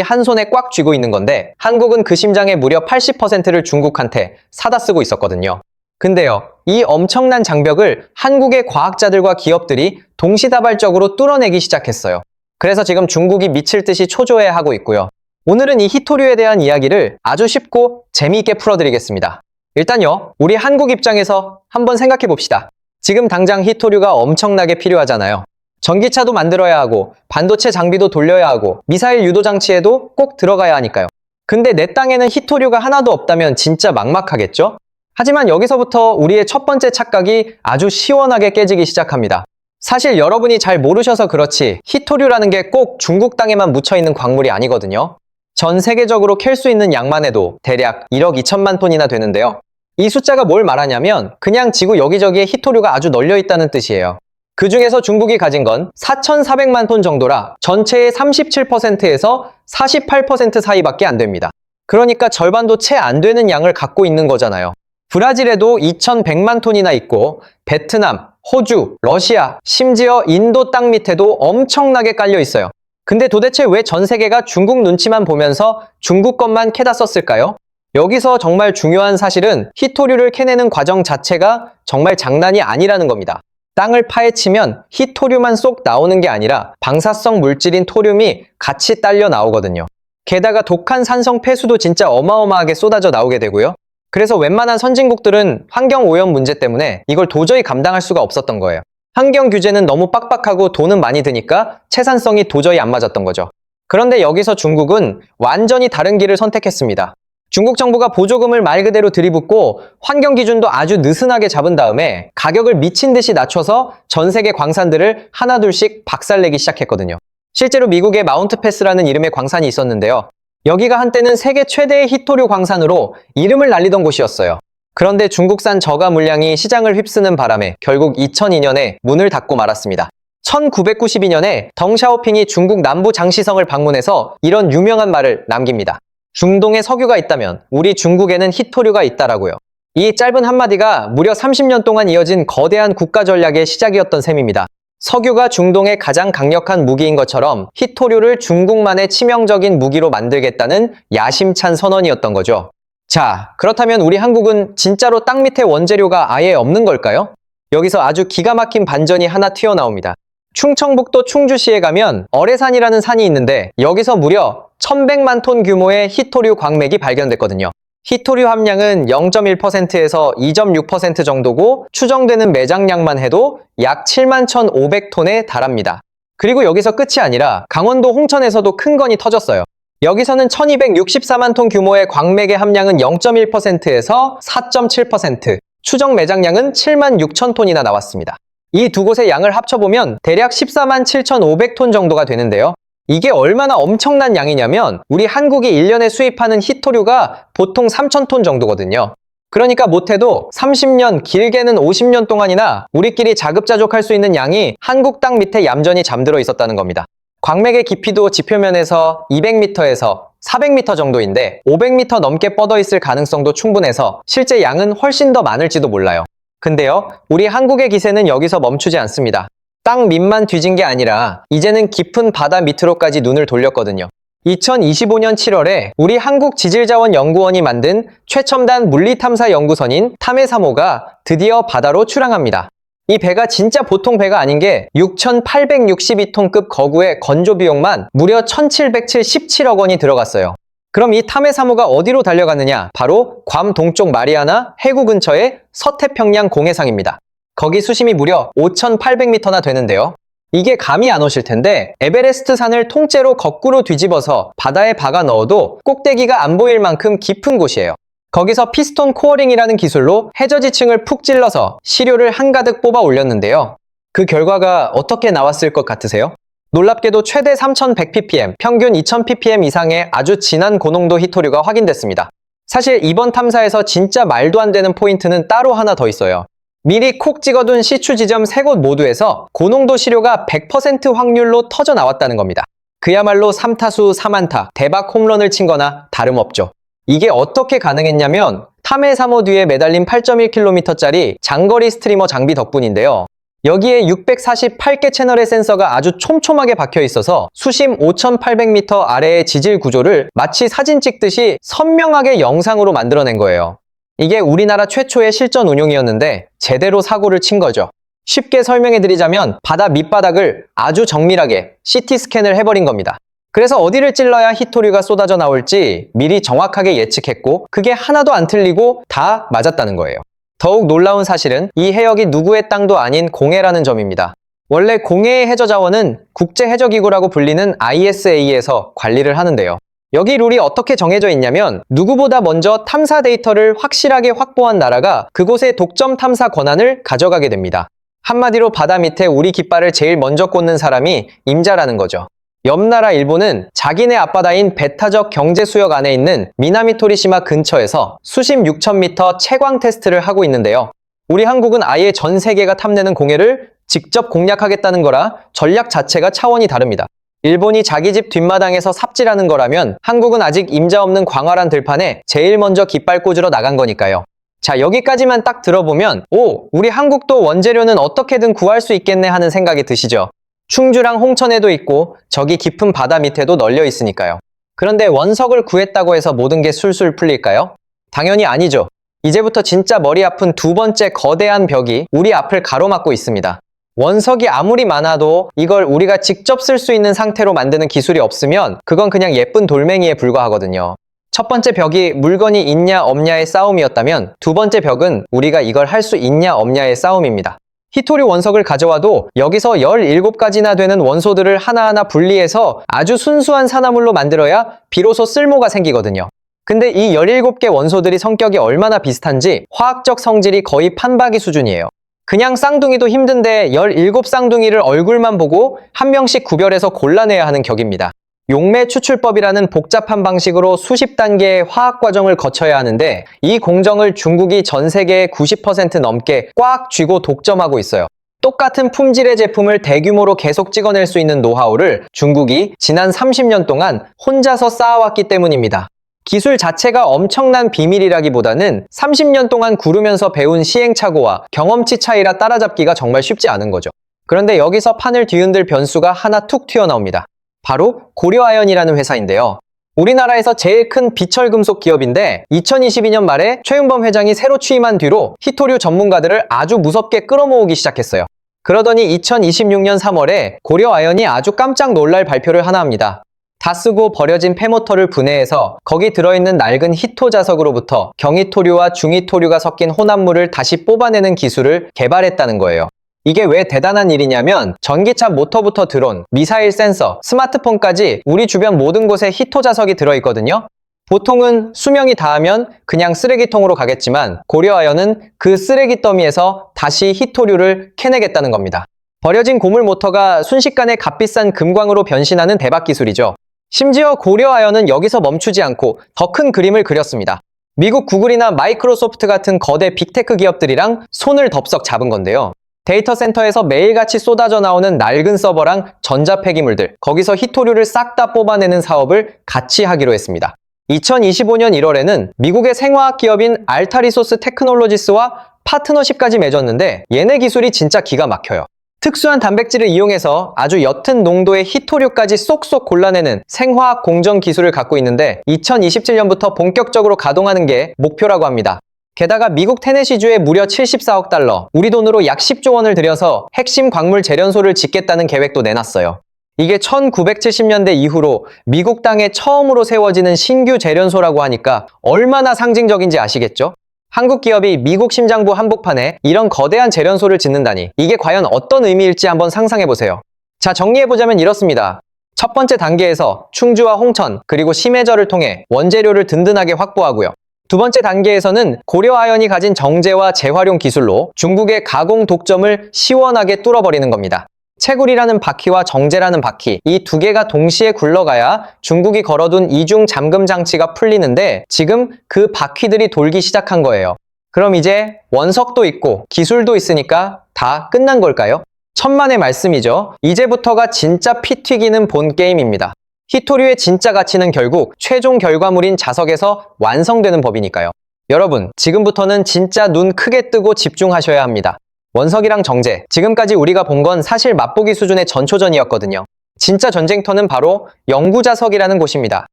한 손에 꽉 쥐고 있는 건데 한국은 그 심장의 무려 80%를 중국한테 사다 쓰고 있었거든요. 근데요, 이 엄청난 장벽을 한국의 과학자들과 기업들이 동시다발적으로 뚫어내기 시작했어요. 그래서 지금 중국이 미칠 듯이 초조해하고 있고요. 오늘은 이 히토류에 대한 이야기를 아주 쉽고 재미있게 풀어드리겠습니다. 일단요, 우리 한국 입장에서 한번 생각해 봅시다. 지금 당장 히토류가 엄청나게 필요하잖아요. 전기차도 만들어야 하고 반도체 장비도 돌려야 하고 미사일 유도 장치에도 꼭 들어가야 하니까요. 근데 내 땅에는 히토류가 하나도 없다면 진짜 막막하겠죠? 하지만 여기서부터 우리의 첫 번째 착각이 아주 시원하게 깨지기 시작합니다. 사실 여러분이 잘 모르셔서 그렇지 히토류라는 게 꼭 중국 땅에만 묻혀있는 광물이 아니거든요. 전 세계적으로 캘 수 있는 양만 해도 대략 1억 2천만 톤이나 되는데요. 이 숫자가 뭘 말하냐면 그냥 지구 여기저기에 히토류가 아주 널려 있다는 뜻이에요. 그 중에서 중국이 가진 건 4,400만 톤 정도라 전체의 37%에서 48% 사이밖에 안 됩니다. 그러니까 절반도 채 안 되는 양을 갖고 있는 거잖아요. 브라질에도 2,100만 톤이나 있고 베트남, 호주, 러시아, 심지어 인도 땅 밑에도 엄청나게 깔려 있어요. 근데 도대체 왜 전 세계가 중국 눈치만 보면서 중국 것만 캐다 썼을까요? 여기서 정말 중요한 사실은 히토류를 캐내는 과정 자체가 정말 장난이 아니라는 겁니다. 땅을 파헤치면 히토류만 쏙 나오는 게 아니라 방사성 물질인 토륨이 같이 딸려 나오거든요. 게다가 독한 산성 폐수도 진짜 어마어마하게 쏟아져 나오게 되고요. 그래서 웬만한 선진국들은 환경오염 문제 때문에 이걸 도저히 감당할 수가 없었던 거예요. 환경 규제는 너무 빡빡하고 돈은 많이 드니까 채산성이 도저히 안 맞았던 거죠. 그런데 여기서 중국은 완전히 다른 길을 선택했습니다. 중국 정부가 보조금을 말 그대로 들이붓고 환경 기준도 아주 느슨하게 잡은 다음에 가격을 미친 듯이 낮춰서 전 세계 광산들을 하나둘씩 박살내기 시작했거든요. 실제로 미국의 마운트 패스라는 이름의 광산이 있었는데요. 여기가 한때는 세계 최대의 히토류 광산으로 이름을 날리던 곳이었어요. 그런데 중국산 저가 물량이 시장을 휩쓰는 바람에 결국 2002년에 문을 닫고 말았습니다. 1992년에 덩샤오핑이 중국 남부 장시성을 방문해서 이런 유명한 말을 남깁니다. 중동에 석유가 있다면 우리 중국에는 히토류가 있다라고요. 이 짧은 한마디가 무려 30년 동안 이어진 거대한 국가 전략의 시작이었던 셈입니다. 석유가 중동의 가장 강력한 무기인 것처럼 히토류를 중국만의 치명적인 무기로 만들겠다는 야심찬 선언이었던 거죠. 자, 그렇다면 우리 한국은 진짜로 땅 밑에 원재료가 아예 없는 걸까요? 여기서 아주 기가 막힌 반전이 하나 튀어나옵니다. 충청북도 충주시에 가면 어뢰산이라는 산이 있는데 여기서 무려 1100만 톤 규모의 히토류 광맥이 발견됐거든요. 히토류 함량은 0.1%에서 2.6% 정도고 추정되는 매장량만 해도 약 71,500톤에 달합니다. 그리고 여기서 끝이 아니라 강원도 홍천에서도 큰 건이 터졌어요. 여기서는 1264만 톤 규모의 광맥의 함량은 0.1%에서 4.7%, 추정 매장량은 7만 6천 톤이나 나왔습니다. 이 두 곳의 양을 합쳐보면 대략 14만 7,500톤 정도가 되는데요. 이게 얼마나 엄청난 양이냐면 우리 한국이 1년에 수입하는 히토류가 보통 3,000톤 정도거든요. 그러니까 못해도 30년, 길게는 50년 동안이나 우리끼리 자급자족할 수 있는 양이 한국 땅 밑에 얌전히 잠들어 있었다는 겁니다. 광맥의 깊이도 지표면에서 200m에서 400m 정도인데 500m 넘게 뻗어 있을 가능성도 충분해서 실제 양은 훨씬 더 많을지도 몰라요. 근데요, 우리 한국의 기세는 여기서 멈추지 않습니다. 땅 밑만 뒤진 게 아니라 이제는 깊은 바다 밑으로까지 눈을 돌렸거든요. 2025년 7월에 우리 한국지질자원연구원이 만든 최첨단 물리탐사 연구선인 탐해3호가 드디어 바다로 출항합니다. 이 배가 진짜 보통 배가 아닌 게 6,862톤급 거구의 건조 비용만 무려 1,777억 원이 들어갔어요. 그럼 이 탐해3호가 어디로 달려갔느냐? 바로 괌 동쪽 마리아나 해구 근처의 서태평양 공해상입니다. 거기 수심이 무려 5,800m나 되는데요. 이게 감이 안 오실 텐데 에베레스트 산을 통째로 거꾸로 뒤집어서 바다에 박아 넣어도 꼭대기가 안 보일 만큼 깊은 곳이에요. 거기서 피스톤 코어링이라는 기술로 해저지층을 푹 찔러서 시료를 한가득 뽑아 올렸는데요. 그 결과가 어떻게 나왔을 것 같으세요? 놀랍게도 최대 3,100ppm, 평균 2,000ppm 이상의 아주 진한 고농도 히토류가 확인됐습니다. 사실 이번 탐사에서 진짜 말도 안 되는 포인트는 따로 하나 더 있어요. 미리 콕 찍어둔 시추 지점 3곳 모두에서 고농도 시료가 100% 확률로 터져 나왔다는 겁니다. 그야말로 3타수 3안타, 대박 홈런을 친 거나 다름없죠. 이게 어떻게 가능했냐면 탐해3호 뒤에 매달린 8.1km짜리 장거리 스트리머 장비 덕분인데요. 여기에 648개 채널의 센서가 아주 촘촘하게 박혀 있어서 수심 5,800m 아래의 지질 구조를 마치 사진 찍듯이 선명하게 영상으로 만들어낸 거예요. 이게 우리나라 최초의 실전 운용이었는데 제대로 사고를 친 거죠. 쉽게 설명해드리자면 바다 밑바닥을 아주 정밀하게 CT 스캔을 해버린 겁니다. 그래서 어디를 찔러야 히토류가 쏟아져 나올지 미리 정확하게 예측했고 그게 하나도 안 틀리고 다 맞았다는 거예요. 더욱 놀라운 사실은 이 해역이 누구의 땅도 아닌 공해라는 점입니다. 원래 공해의 해저 자원은 국제해저기구라고 불리는 ISA에서 관리를 하는데요. 여기 룰이 어떻게 정해져 있냐면 누구보다 먼저 탐사 데이터를 확실하게 확보한 나라가 그곳의 독점 탐사 권한을 가져가게 됩니다. 한마디로 바다 밑에 우리 깃발을 제일 먼저 꽂는 사람이 임자라는 거죠. 옆나라 일본은 자기네 앞바다인 배타적 경제수역 안에 있는 미나미토리시마 근처에서 수심 6,000m 채광 테스트를 하고 있는데요. 우리 한국은 아예 전 세계가 탐내는 공해를 직접 공략하겠다는 거라 전략 자체가 차원이 다릅니다. 일본이 자기 집 뒷마당에서 삽질하는 거라면 한국은 아직 임자 없는 광활한 들판에 제일 먼저 깃발 꽂으러 나간 거니까요. 자, 여기까지만 딱 들어보면 우리 한국도 원재료는 어떻게든 구할 수 있겠네 하는 생각이 드시죠? 충주랑 홍천에도 있고 저기 깊은 바다 밑에도 널려 있으니까요. 그런데 원석을 구했다고 해서 모든 게 술술 풀릴까요? 당연히 아니죠. 이제부터 진짜 머리 아픈 두 번째 거대한 벽이 우리 앞을 가로막고 있습니다. 원석이 아무리 많아도 이걸 우리가 직접 쓸 수 있는 상태로 만드는 기술이 없으면 그건 그냥 예쁜 돌멩이에 불과하거든요. 첫 번째 벽이 물건이 있냐 없냐의 싸움이었다면 두 번째 벽은 우리가 이걸 할 수 있냐 없냐의 싸움입니다. 히토류 원석을 가져와도 여기서 17가지나 되는 원소들을 하나하나 분리해서 아주 순수한 산화물로 만들어야 비로소 쓸모가 생기거든요. 근데 이 17개 원소들이 성격이 얼마나 비슷한지 화학적 성질이 거의 판박이 수준이에요. 그냥 쌍둥이도 힘든데 17쌍둥이를 얼굴만 보고 한 명씩 구별해서 골라내야 하는 격입니다. 용매 추출법이라는 복잡한 방식으로 수십 단계의 화학 과정을 거쳐야 하는데 이 공정을 중국이 전 세계의 90% 넘게 꽉 쥐고 독점하고 있어요. 똑같은 품질의 제품을 대규모로 계속 찍어낼 수 있는 노하우를 중국이 지난 30년 동안 혼자서 쌓아왔기 때문입니다. 기술 자체가 엄청난 비밀이라기보다는 30년 동안 구르면서 배운 시행착오와 경험치 차이라 따라잡기가 정말 쉽지 않은 거죠. 그런데 여기서 판을 뒤흔들 변수가 하나 툭 튀어나옵니다. 바로 고려아연이라는 회사인데요. 우리나라에서 제일 큰 비철금속 기업인데 2022년 말에 최윤범 회장이 새로 취임한 뒤로 히토류 전문가들을 아주 무섭게 끌어모으기 시작했어요. 그러더니 2026년 3월에 고려아연이 아주 깜짝 놀랄 발표를 하나 합니다. 다 쓰고 버려진 폐모터를 분해해서 거기 들어있는 낡은 히토 자석으로부터 경히토류와 중히토류가 섞인 혼합물을 다시 뽑아내는 기술을 개발했다는 거예요. 이게 왜 대단한 일이냐면 전기차 모터부터 드론, 미사일 센서, 스마트폰까지 우리 주변 모든 곳에 히토 자석이 들어있거든요. 보통은 수명이 닿으면 그냥 쓰레기통으로 가겠지만 고려아연은 그 쓰레기 더미에서 다시 히토류를 캐내겠다는 겁니다. 버려진 고물 모터가 순식간에 값비싼 금광으로 변신하는 대박 기술이죠. 심지어 고려아연은 여기서 멈추지 않고 더 큰 그림을 그렸습니다. 미국 구글이나 마이크로소프트 같은 거대 빅테크 기업들이랑 손을 덥석 잡은 건데요. 데이터 센터에서 매일같이 쏟아져 나오는 낡은 서버랑 전자 폐기물들, 거기서 히토류를 싹 다 뽑아내는 사업을 같이 하기로 했습니다. 2025년 1월에는 미국의 생화학 기업인 알타리소스 테크놀로지스와 파트너십까지 맺었는데 얘네 기술이 진짜 기가 막혀요. 특수한 단백질을 이용해서 아주 옅은 농도의 히토류까지 쏙쏙 골라내는 생화학 공정 기술을 갖고 있는데 2027년부터 본격적으로 가동하는 게 목표라고 합니다. 게다가 미국 테네시주에 무려 74억 달러, 우리 돈으로 약 10조 원을 들여서 핵심 광물 재련소를 짓겠다는 계획도 내놨어요. 이게 1970년대 이후로 미국 땅에 처음으로 세워지는 신규 재련소라고 하니까 얼마나 상징적인지 아시겠죠? 한국 기업이 미국 심장부 한복판에 이런 거대한 재련소를 짓는다니 이게 과연 어떤 의미일지 한번 상상해보세요. 자, 정리해보자면 이렇습니다. 첫 번째 단계에서 충주와 홍천 그리고 심해절을 통해 원재료를 든든하게 확보하고요. 두 번째 단계에서는 고려아연이 가진 정제와 재활용 기술로 중국의 가공 독점을 시원하게 뚫어버리는 겁니다. 채굴이라는 바퀴와 정제라는 바퀴, 이 두 개가 동시에 굴러가야 중국이 걸어둔 이중 잠금 장치가 풀리는데 지금 그 바퀴들이 돌기 시작한 거예요. 그럼 이제 원석도 있고 기술도 있으니까 다 끝난 걸까요? 천만의 말씀이죠. 이제부터가 진짜 피 튀기는 본 게임입니다. 히토류의 진짜 가치는 결국 최종 결과물인 자석에서 완성되는 법이니까요. 여러분, 지금부터는 진짜 눈 크게 뜨고 집중하셔야 합니다. 원석이랑 정제, 지금까지 우리가 본 건 사실 맛보기 수준의 전초전이었거든요. 진짜 전쟁터는 바로 영구자석이라는 곳입니다.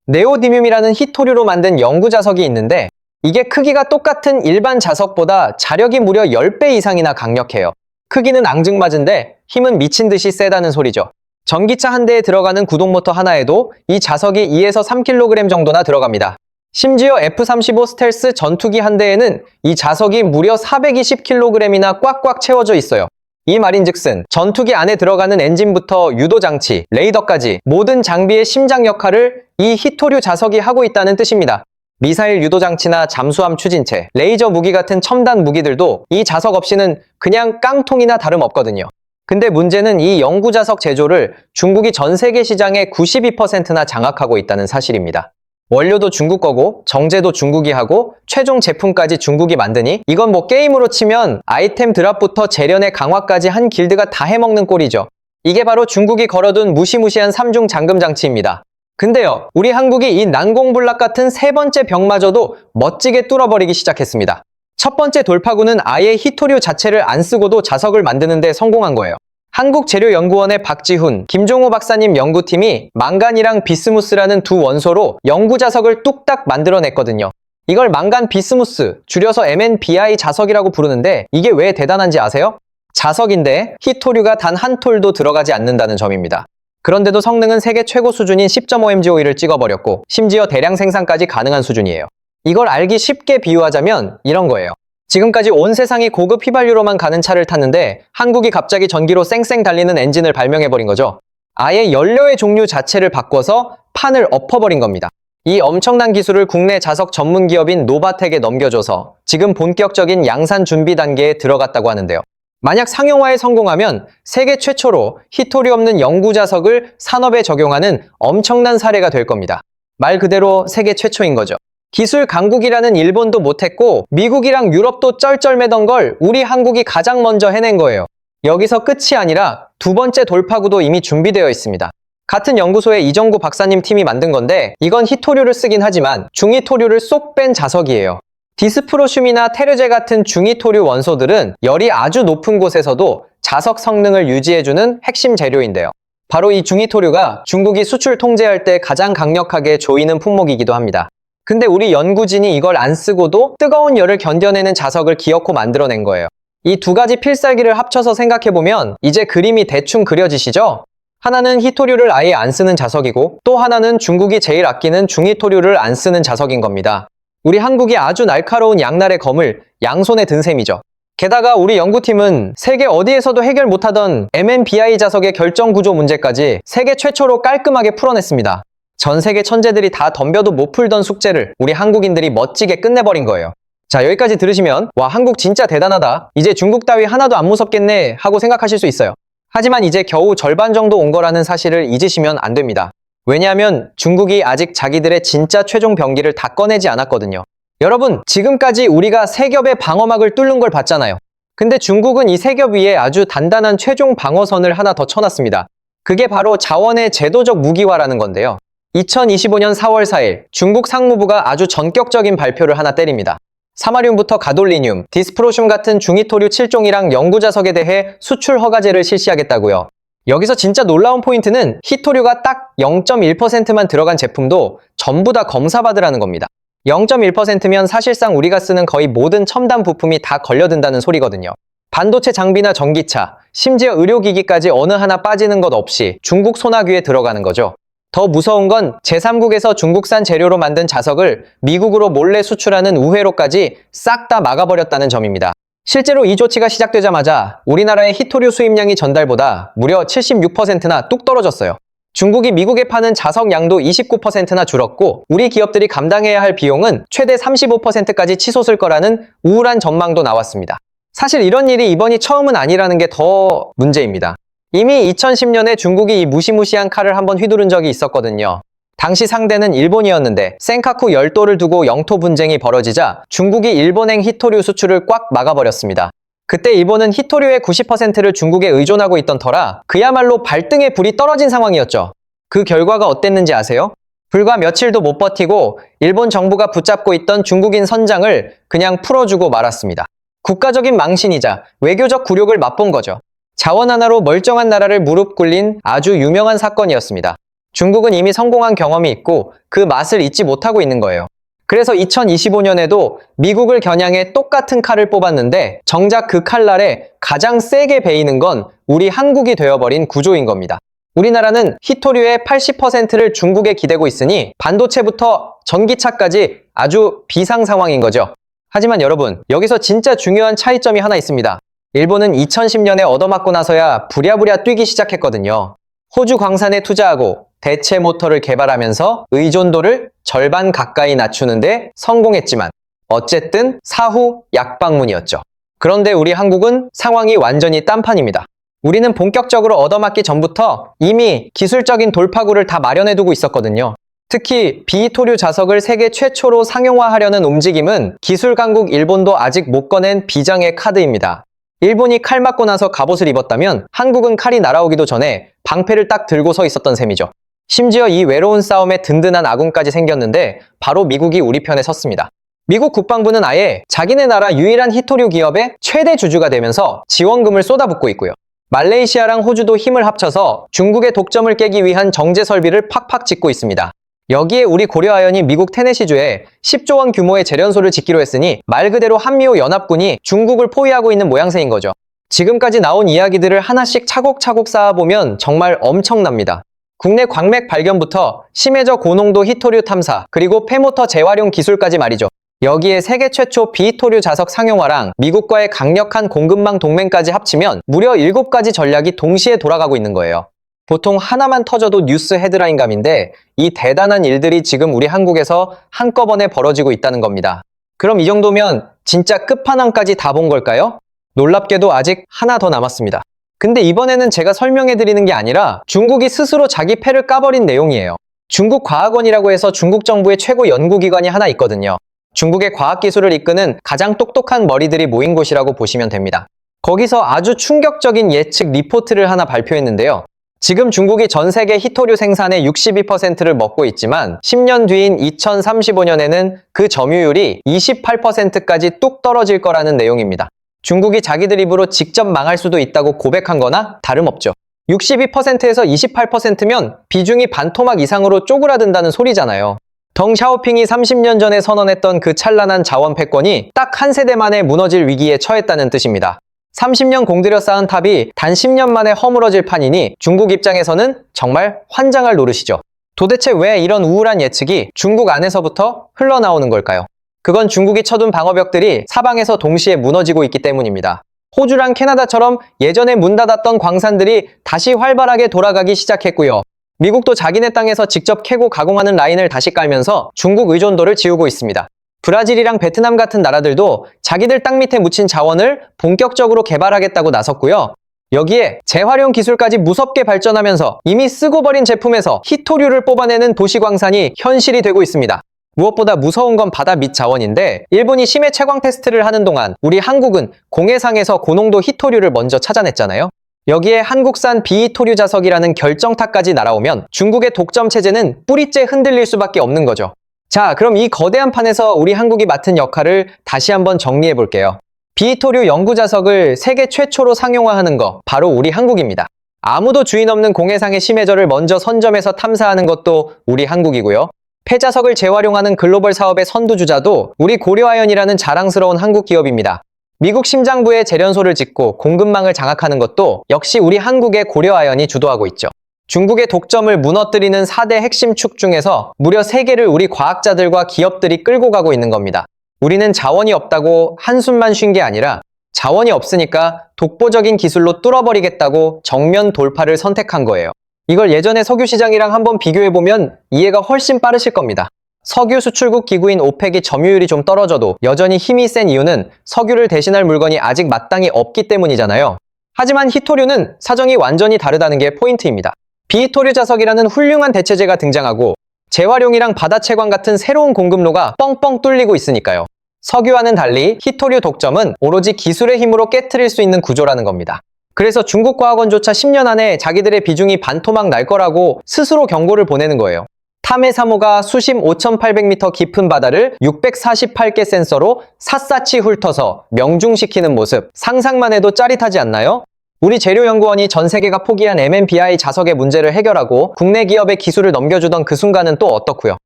네오디뮴이라는 히토류로 만든 영구자석이 있는데 이게 크기가 똑같은 일반 자석보다 자력이 무려 10배 이상이나 강력해요. 크기는 앙증맞은데 힘은 미친 듯이 세다는 소리죠. 전기차 한 대에 들어가는 구동모터 하나에도 이 자석이 2에서 3kg 정도나 들어갑니다. 심지어 F-35 스텔스 전투기 한 대에는 이 자석이 무려 420kg이나 꽉꽉 채워져 있어요. 이 말인즉슨 전투기 안에 들어가는 엔진부터 유도장치, 레이더까지 모든 장비의 심장 역할을 이 히토류 자석이 하고 있다는 뜻입니다. 미사일 유도장치나 잠수함 추진체, 레이저 무기 같은 첨단 무기들도 이 자석 없이는 그냥 깡통이나 다름없거든요. 근데 문제는 이 영구자석 제조를 중국이 전 세계 시장의 92%나 장악하고 있다는 사실입니다. 원료도 중국 거고 정제도 중국이 하고 최종 제품까지 중국이 만드니 이건 뭐 게임으로 치면 아이템 드랍부터 재련의 강화까지 한 길드가 다 해먹는 꼴이죠. 이게 바로 중국이 걸어둔 무시무시한 3중 잠금 장치입니다. 근데요, 우리 한국이 이 난공불락 같은 세 번째 벽마저도 멋지게 뚫어버리기 시작했습니다. 첫 번째 돌파구는 아예 히토류 자체를 안 쓰고도 자석을 만드는 데 성공한 거예요. 한국재료연구원의 박지훈, 김종호 박사님 연구팀이 망간이랑 비스무스라는 두 원소로 영구자석을 뚝딱 만들어냈거든요. 이걸 망간 비스무스, 줄여서 MnBi 자석이라고 부르는데 이게 왜 대단한지 아세요? 자석인데 히토류가 단 한 톨도 들어가지 않는다는 점입니다. 그런데도 성능은 세계 최고 수준인 10.5mg/L을 찍어버렸고 심지어 대량 생산까지 가능한 수준이에요. 이걸 알기 쉽게 비유하자면 이런 거예요. 지금까지 온 세상이 고급 휘발유로만 가는 차를 탔는데 한국이 갑자기 전기로 쌩쌩 달리는 엔진을 발명해버린 거죠. 아예 연료의 종류 자체를 바꿔서 판을 엎어버린 겁니다. 이 엄청난 기술을 국내 자석 전문 기업인 노바텍에 넘겨줘서 지금 본격적인 양산 준비 단계에 들어갔다고 하는데요. 만약 상용화에 성공하면 세계 최초로 히토리 없는 연구 자석을 산업에 적용하는 엄청난 사례가 될 겁니다. 말 그대로 세계 최초인 거죠. 기술 강국이라는 일본도 못했고 미국이랑 유럽도 쩔쩔매던 걸 우리 한국이 가장 먼저 해낸 거예요. 여기서 끝이 아니라 두 번째 돌파구도 이미 준비되어 있습니다. 같은 연구소의 이정구 박사님 팀이 만든 건데 이건 히토류를 쓰긴 하지만 중히토류를 쏙 뺀 자석이에요. 디스프로슘이나 테르제 같은 중히토류 원소들은 열이 아주 높은 곳에서도 자석 성능을 유지해주는 핵심 재료인데요. 바로 이 중히토류가 중국이 수출 통제할 때 가장 강력하게 조이는 품목이기도 합니다. 근데 우리 연구진이 이걸 안 쓰고도 뜨거운 열을 견뎌내는 자석을 기어코 만들어낸 거예요. 이 두 가지 필살기를 합쳐서 생각해보면 이제 그림이 대충 그려지시죠? 하나는 히토류를 아예 안 쓰는 자석이고 또 하나는 중국이 제일 아끼는 중히토류를 안 쓰는 자석인 겁니다. 우리 한국이 아주 날카로운 양날의 검을 양손에 든 셈이죠. 게다가 우리 연구팀은 세계 어디에서도 해결 못하던 MNBI 자석의 결정 구조 문제까지 세계 최초로 깔끔하게 풀어냈습니다. 전 세계 천재들이 다 덤벼도 못 풀던 숙제를 우리 한국인들이 멋지게 끝내버린 거예요. 자, 여기까지 들으시면 와, 한국 진짜 대단하다. 이제 중국 따위 하나도 안 무섭겠네 하고 생각하실 수 있어요. 하지만 이제 겨우 절반 정도 온 거라는 사실을 잊으시면 안 됩니다. 왜냐하면 중국이 아직 자기들의 진짜 최종 병기를 다 꺼내지 않았거든요. 여러분, 지금까지 우리가 세 겹의 방어막을 뚫는 걸 봤잖아요. 근데 중국은 이 세 겹 위에 아주 단단한 최종 방어선을 하나 더 쳐놨습니다. 그게 바로 자원의 제도적 무기화라는 건데요. 2025년 4월 4일 중국 상무부가 아주 전격적인 발표를 하나 때립니다. 사마륨부터 가돌리늄, 디스프로슘 같은 중히토류 7종이랑 연구자석에 대해 수출 허가제를 실시하겠다고요. 여기서 진짜 놀라운 포인트는 히토류가 딱 0.1%만 들어간 제품도 전부 다 검사받으라는 겁니다. 0.1%면 사실상 우리가 쓰는 거의 모든 첨단 부품이 다 걸려든다는 소리거든요. 반도체 장비나 전기차, 심지어 의료기기까지 어느 하나 빠지는 것 없이 중국 소나귀에 들어가는 거죠. 더 무서운 건 제3국에서 중국산 재료로 만든 자석을 미국으로 몰래 수출하는 우회로까지 싹 다 막아버렸다는 점입니다. 실제로 이 조치가 시작되자마자 우리나라의 히토류 수입량이 전달보다 무려 76%나 뚝 떨어졌어요. 중국이 미국에 파는 자석 양도 29%나 줄었고 우리 기업들이 감당해야 할 비용은 최대 35%까지 치솟을 거라는 우울한 전망도 나왔습니다. 사실 이런 일이 이번이 처음은 아니라는 게 더 문제입니다. 이미 2010년에 중국이 이 무시무시한 칼을 한번 휘두른 적이 있었거든요. 당시 상대는 일본이었는데 센카쿠 열도를 두고 영토 분쟁이 벌어지자 중국이 일본행 히토류 수출을 꽉 막아버렸습니다. 그때 일본은 히토류의 90%를 중국에 의존하고 있던 터라 그야말로 발등에 불이 떨어진 상황이었죠. 그 결과가 어땠는지 아세요? 불과 며칠도 못 버티고 일본 정부가 붙잡고 있던 중국인 선장을 그냥 풀어주고 말았습니다. 국가적인 망신이자 외교적 굴욕을 맛본 거죠. 자원 하나로 멀쩡한 나라를 무릎 꿇린 아주 유명한 사건이었습니다. 중국은 이미 성공한 경험이 있고 그 맛을 잊지 못하고 있는 거예요. 그래서 2025년에도 미국을 겨냥해 똑같은 칼을 뽑았는데 정작 그 칼날에 가장 세게 베이는 건 우리 한국이 되어버린 구조인 겁니다. 우리나라는 히토류의 80%를 중국에 기대고 있으니 반도체부터 전기차까지 아주 비상 상황인 거죠. 하지만 여러분, 여기서 진짜 중요한 차이점이 하나 있습니다. 일본은 2010년에 얻어맞고 나서야 부랴부랴 뛰기 시작했거든요. 호주 광산에 투자하고 대체 모터를 개발하면서 의존도를 절반 가까이 낮추는데 성공했지만 어쨌든 사후 약방문이었죠. 그런데 우리 한국은 상황이 완전히 딴판입니다. 우리는 본격적으로 얻어맞기 전부터 이미 기술적인 돌파구를 다 마련해두고 있었거든요. 특히 비히토류 자석을 세계 최초로 상용화하려는 움직임은 기술 강국 일본도 아직 못 꺼낸 비장의 카드입니다. 일본이 칼 맞고 나서 갑옷을 입었다면 한국은 칼이 날아오기도 전에 방패를 딱 들고 서 있었던 셈이죠. 심지어 이 외로운 싸움에 든든한 아군까지 생겼는데 바로 미국이 우리 편에 섰습니다. 미국 국방부는 아예 자기네 나라 유일한 히토류 기업의 최대 주주가 되면서 지원금을 쏟아붓고 있고요. 말레이시아랑 호주도 힘을 합쳐서 중국의 독점을 깨기 위한 정제 설비를 팍팍 짓고 있습니다. 여기에 우리 고려아연이 미국 테네시주에 10조 원 규모의 재련소를 짓기로 했으니 말 그대로 한미호 연합군이 중국을 포위하고 있는 모양새인 거죠. 지금까지 나온 이야기들을 하나씩 차곡차곡 쌓아보면 정말 엄청납니다. 국내 광맥 발견부터 심해저 고농도 히토류 탐사, 그리고 폐모터 재활용 기술까지 말이죠. 여기에 세계 최초 비히토류 자석 상용화랑 미국과의 강력한 공급망 동맹까지 합치면 무려 7가지 전략이 동시에 돌아가고 있는 거예요. 보통 하나만 터져도 뉴스 헤드라인감인데 이 대단한 일들이 지금 우리 한국에서 한꺼번에 벌어지고 있다는 겁니다. 그럼 이 정도면 진짜 끝판왕까지 다 본 걸까요? 놀랍게도 아직 하나 더 남았습니다. 근데 이번에는 제가 설명해 드리는 게 아니라 중국이 스스로 자기 패를 까버린 내용이에요. 중국 과학원이라고 해서 중국 정부의 최고 연구기관이 하나 있거든요. 중국의 과학기술을 이끄는 가장 똑똑한 머리들이 모인 곳이라고 보시면 됩니다. 거기서 아주 충격적인 예측 리포트를 하나 발표했는데요. 지금 중국이 전 세계 히토류 생산의 62%를 먹고 있지만 10년 뒤인 2035년에는 그 점유율이 28%까지 뚝 떨어질 거라는 내용입니다. 중국이 자기들 입으로 직접 망할 수도 있다고 고백한 거나 다름없죠. 62%에서 28%면 비중이 반토막 이상으로 쪼그라든다는 소리잖아요. 덩 샤오핑이 30년 전에 선언했던 그 찬란한 자원 패권이 딱 한 세대 만에 무너질 위기에 처했다는 뜻입니다. 30년 공들여 쌓은 탑이 단 10년 만에 허물어질 판이니 중국 입장에서는 정말 환장할 노릇이죠. 도대체 왜 이런 우울한 예측이 중국 안에서부터 흘러나오는 걸까요? 그건 중국이 쳐둔 방어벽들이 사방에서 동시에 무너지고 있기 때문입니다. 호주랑 캐나다처럼 예전에 문 닫았던 광산들이 다시 활발하게 돌아가기 시작했고요. 미국도 자기네 땅에서 직접 캐고 가공하는 라인을 다시 깔면서 중국 의존도를 지우고 있습니다. 브라질이랑 베트남 같은 나라들도 자기들 땅 밑에 묻힌 자원을 본격적으로 개발하겠다고 나섰고요. 여기에 재활용 기술까지 무섭게 발전하면서 이미 쓰고 버린 제품에서 히토류를 뽑아내는 도시광산이 현실이 되고 있습니다. 무엇보다 무서운 건 바다 밑 자원인데 일본이 심해 채광 테스트를 하는 동안 우리 한국은 공해상에서 고농도 히토류를 먼저 찾아냈잖아요. 여기에 한국산 비히토류 자석이라는 결정타까지 날아오면 중국의 독점 체제는 뿌리째 흔들릴 수밖에 없는 거죠. 자, 그럼 이 거대한 판에서 우리 한국이 맡은 역할을 다시 한번 정리해 볼게요. 비히토류 연구 자석을 세계 최초로 상용화하는 거 바로 우리 한국입니다. 아무도 주인 없는 공해상의 심해절을 먼저 선점해서 탐사하는 것도 우리 한국이고요. 폐자석을 재활용하는 글로벌 사업의 선두주자도 우리 고려아연이라는 자랑스러운 한국 기업입니다. 미국 심장부에 재련소를 짓고 공급망을 장악하는 것도 역시 우리 한국의 고려아연이 주도하고 있죠. 중국의 독점을 무너뜨리는 4대 핵심 축 중에서 무려 3개를 우리 과학자들과 기업들이 끌고 가고 있는 겁니다. 우리는 자원이 없다고 한숨만 쉰 게 아니라 자원이 없으니까 독보적인 기술로 뚫어버리겠다고 정면 돌파를 선택한 거예요. 이걸 예전의 석유 시장이랑 한번 비교해보면 이해가 훨씬 빠르실 겁니다. 석유 수출국 기구인 오펙이 점유율이 좀 떨어져도 여전히 힘이 센 이유는 석유를 대신할 물건이 아직 마땅히 없기 때문이잖아요. 하지만 히토류는 사정이 완전히 다르다는 게 포인트입니다. 비히토류 자석이라는 훌륭한 대체제가 등장하고 재활용이랑 바다 채광 같은 새로운 공급로가 뻥뻥 뚫리고 있으니까요. 석유와는 달리 히토류 독점은 오로지 기술의 힘으로 깨트릴 수 있는 구조라는 겁니다. 그래서 중국 과학원조차 10년 안에 자기들의 비중이 반토막 날 거라고 스스로 경고를 보내는 거예요. 탐해 3호가 수심 5,800m 깊은 바다를 648개 센서로 샅샅이 훑어서 명중시키는 모습, 상상만 해도 짜릿하지 않나요? 우리 재료연구원이 전 세계가 포기한 MNBI 자석의 문제를 해결하고 국내 기업의 기술을 넘겨주던 그 순간은 또 어떻고요?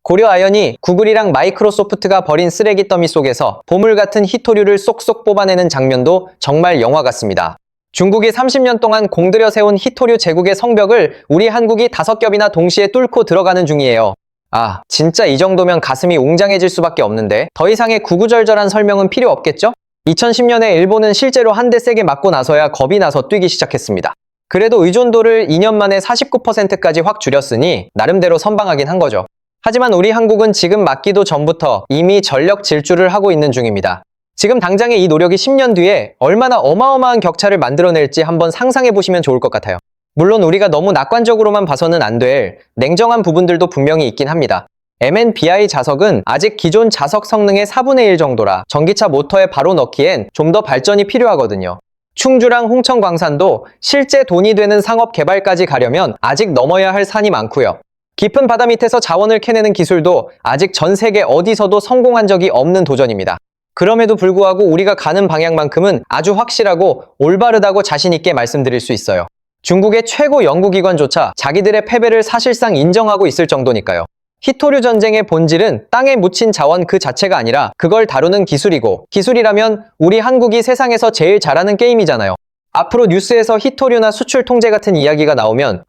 고려아연이 구글이랑 마이크로소프트가 버린 쓰레기 더미 속에서 보물 같은 히토류를 쏙쏙 뽑아내는 장면도 정말 영화 같습니다. 중국이 30년 동안 공들여 세운 히토류 제국의 성벽을 우리 한국이 5겹이나 동시에 뚫고 들어가는 중이에요. 아, 진짜 이 정도면 가슴이 웅장해질 수밖에 없는데 더 이상의 구구절절한 설명은 필요 없겠죠? 2010년에 일본은 실제로 한 대 세게 맞고 나서야 겁이 나서 뛰기 시작했습니다. 그래도 의존도를 2년 만에 49%까지 확 줄였으니 나름대로 선방하긴 한 거죠. 하지만 우리 한국은 지금 맞기도 전부터 이미 전력 질주를 하고 있는 중입니다. 지금 당장의 이 노력이 10년 뒤에 얼마나 어마어마한 격차를 만들어낼지 한번 상상해 보시면 좋을 것 같아요. 물론 우리가 너무 낙관적으로만 봐서는 안 될 냉정한 부분들도 분명히 있긴 합니다. MNBI 자석은 아직 기존 자석 성능의 4분의 1 정도라 전기차 모터에 바로 넣기엔 좀 더 발전이 필요하거든요. 충주랑 홍천 광산도 실제 돈이 되는 상업 개발까지 가려면 아직 넘어야 할 산이 많고요. 깊은 바다 밑에서 자원을 캐내는 기술도 아직 전 세계 어디서도 성공한 적이 없는 도전입니다. 그럼에도 불구하고 우리가 가는 방향만큼은 아주 확실하고 올바르다고 자신 있게 말씀드릴 수 있어요. 중국의 최고 연구기관조차 자기들의 패배를 사실상 인정하고 있을 정도니까요. 히토류 전쟁의 본질은 땅에 묻힌 자원 그 자체가 아니라 그걸 다루는 기술이고, 기술이라면 우리 한국이 세상에서 제일 잘하는 게임이잖아요. 앞으로 뉴스에서 히토류나 수출 통제 같은 이야기가 나오면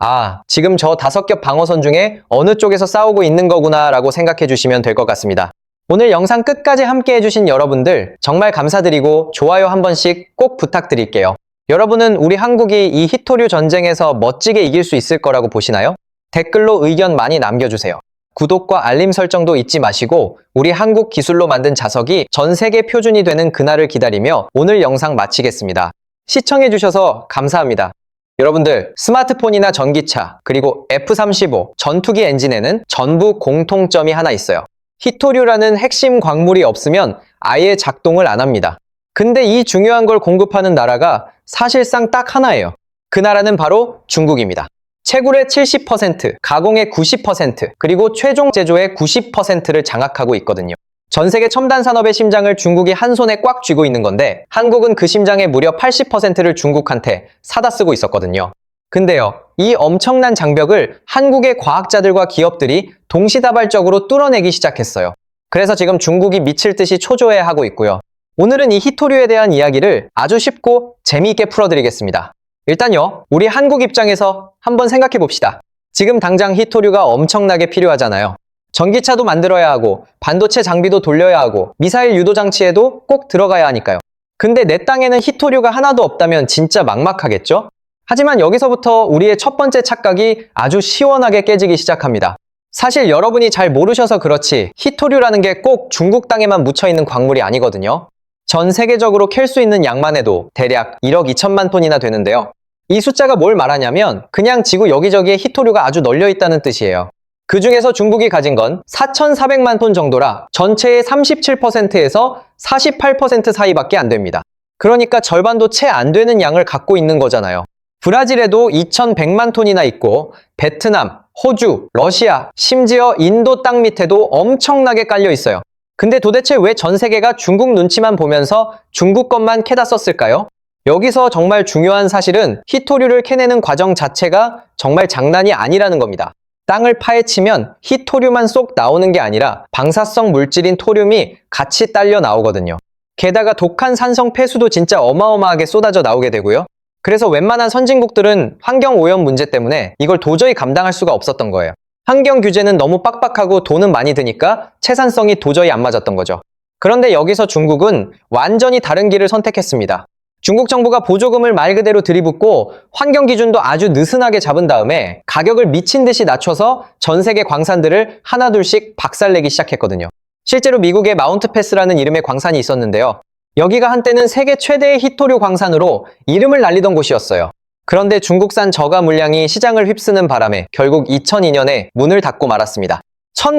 지금 저 5겹 방어선 중에 어느 쪽에서 싸우고 있는 거구나 라고 생각해 주시면 될 것 같습니다. 오늘 영상 끝까지 함께 해주신 여러분들 정말 감사드리고 좋아요 한 번씩 꼭 부탁드릴게요. 여러분은 우리 한국이 이 히토류 전쟁에서 멋지게 이길 수 있을 거라고 보시나요? 댓글로 의견 많이 남겨주세요. 구독과 알림 설정도 잊지 마시고 우리 한국 기술로 만든 자석이 전 세계 표준이 되는 그날을 기다리며 오늘 영상 마치겠습니다. 시청해주셔서 감사합니다. 여러분들, 스마트폰이나 전기차, 그리고 F-35 전투기 엔진에는 전부 공통점이 하나 있어요. 히토류라는 핵심 광물이 없으면 아예 작동을 안 합니다. 근데 이 중요한 걸 공급하는 나라가 사실상 딱 하나예요. 그 나라는 바로 중국입니다. 채굴의 70%, 가공의 90%, 그리고 최종 제조의 90%를 장악하고 있거든요. 전 세계 첨단 산업의 심장을 중국이 한 손에 꽉 쥐고 있는 건데 한국은 그 심장의 무려 80%를 중국한테 사다 쓰고 있었거든요. 근데요, 이 엄청난 장벽을 한국의 과학자들과 기업들이 동시다발적으로 뚫어내기 시작했어요. 그래서 지금 중국이 미칠 듯이 초조해하고 있고요. 오늘은 이 히토류에 대한 이야기를 아주 쉽고 재미있게 풀어드리겠습니다. 일단요, 우리 한국 입장에서 한번 생각해 봅시다. 지금 당장 히토류가 엄청나게 필요하잖아요. 전기차도 만들어야 하고 반도체 장비도 돌려야 하고 미사일 유도 장치에도 꼭 들어가야 하니까요. 근데 내 땅에는 히토류가 하나도 없다면 진짜 막막하겠죠? 하지만 여기서부터 우리의 첫 번째 착각이 아주 시원하게 깨지기 시작합니다. 사실 여러분이 잘 모르셔서 그렇지 히토류라는 게 꼭 중국 땅에만 묻혀있는 광물이 아니거든요. 전 세계적으로 캘 수 있는 양만 해도 대략 1억 2천만 톤이나 되는데요. 이 숫자가 뭘 말하냐면 그냥 지구 여기저기에 히토류가 아주 널려 있다는 뜻이에요. 그 중에서 중국이 가진 건 4,400만 톤 정도라 전체의 37%에서 48% 사이밖에 안 됩니다. 그러니까 절반도 채 안 되는 양을 갖고 있는 거잖아요. 브라질에도 2,100만 톤이나 있고 베트남, 호주, 러시아, 심지어 인도 땅 밑에도 엄청나게 깔려 있어요. 근데 도대체 왜 전 세계가 중국 눈치만 보면서 중국 것만 캐다 썼을까요? 여기서 정말 중요한 사실은 히토류를 캐내는 과정 자체가 정말 장난이 아니라는 겁니다. 땅을 파헤치면 히토류만 쏙 나오는 게 아니라 방사성 물질인 토륨이 같이 딸려 나오거든요. 게다가 독한 산성 폐수도 진짜 어마어마하게 쏟아져 나오게 되고요. 그래서 웬만한 선진국들은 환경 오염 문제 때문에 이걸 도저히 감당할 수가 없었던 거예요. 환경 규제는 너무 빡빡하고 돈은 많이 드니까 채산성이 도저히 안 맞았던 거죠. 그런데 여기서 중국은 완전히 다른 길을 선택했습니다. 중국 정부가 보조금을 말 그대로 들이붓고 환경 기준도 아주 느슨하게 잡은 다음에 가격을 미친 듯이 낮춰서 전 세계 광산들을 하나둘씩 박살내기 시작했거든요. 실제로 미국의 마운트 패스라는 이름의 광산이 있었는데요. 여기가 한때는 세계 최대의 히토류 광산으로 이름을 날리던 곳이었어요. 그런데 중국산 저가 물량이 시장을 휩쓰는 바람에 결국 2002년에 문을 닫고 말았습니다.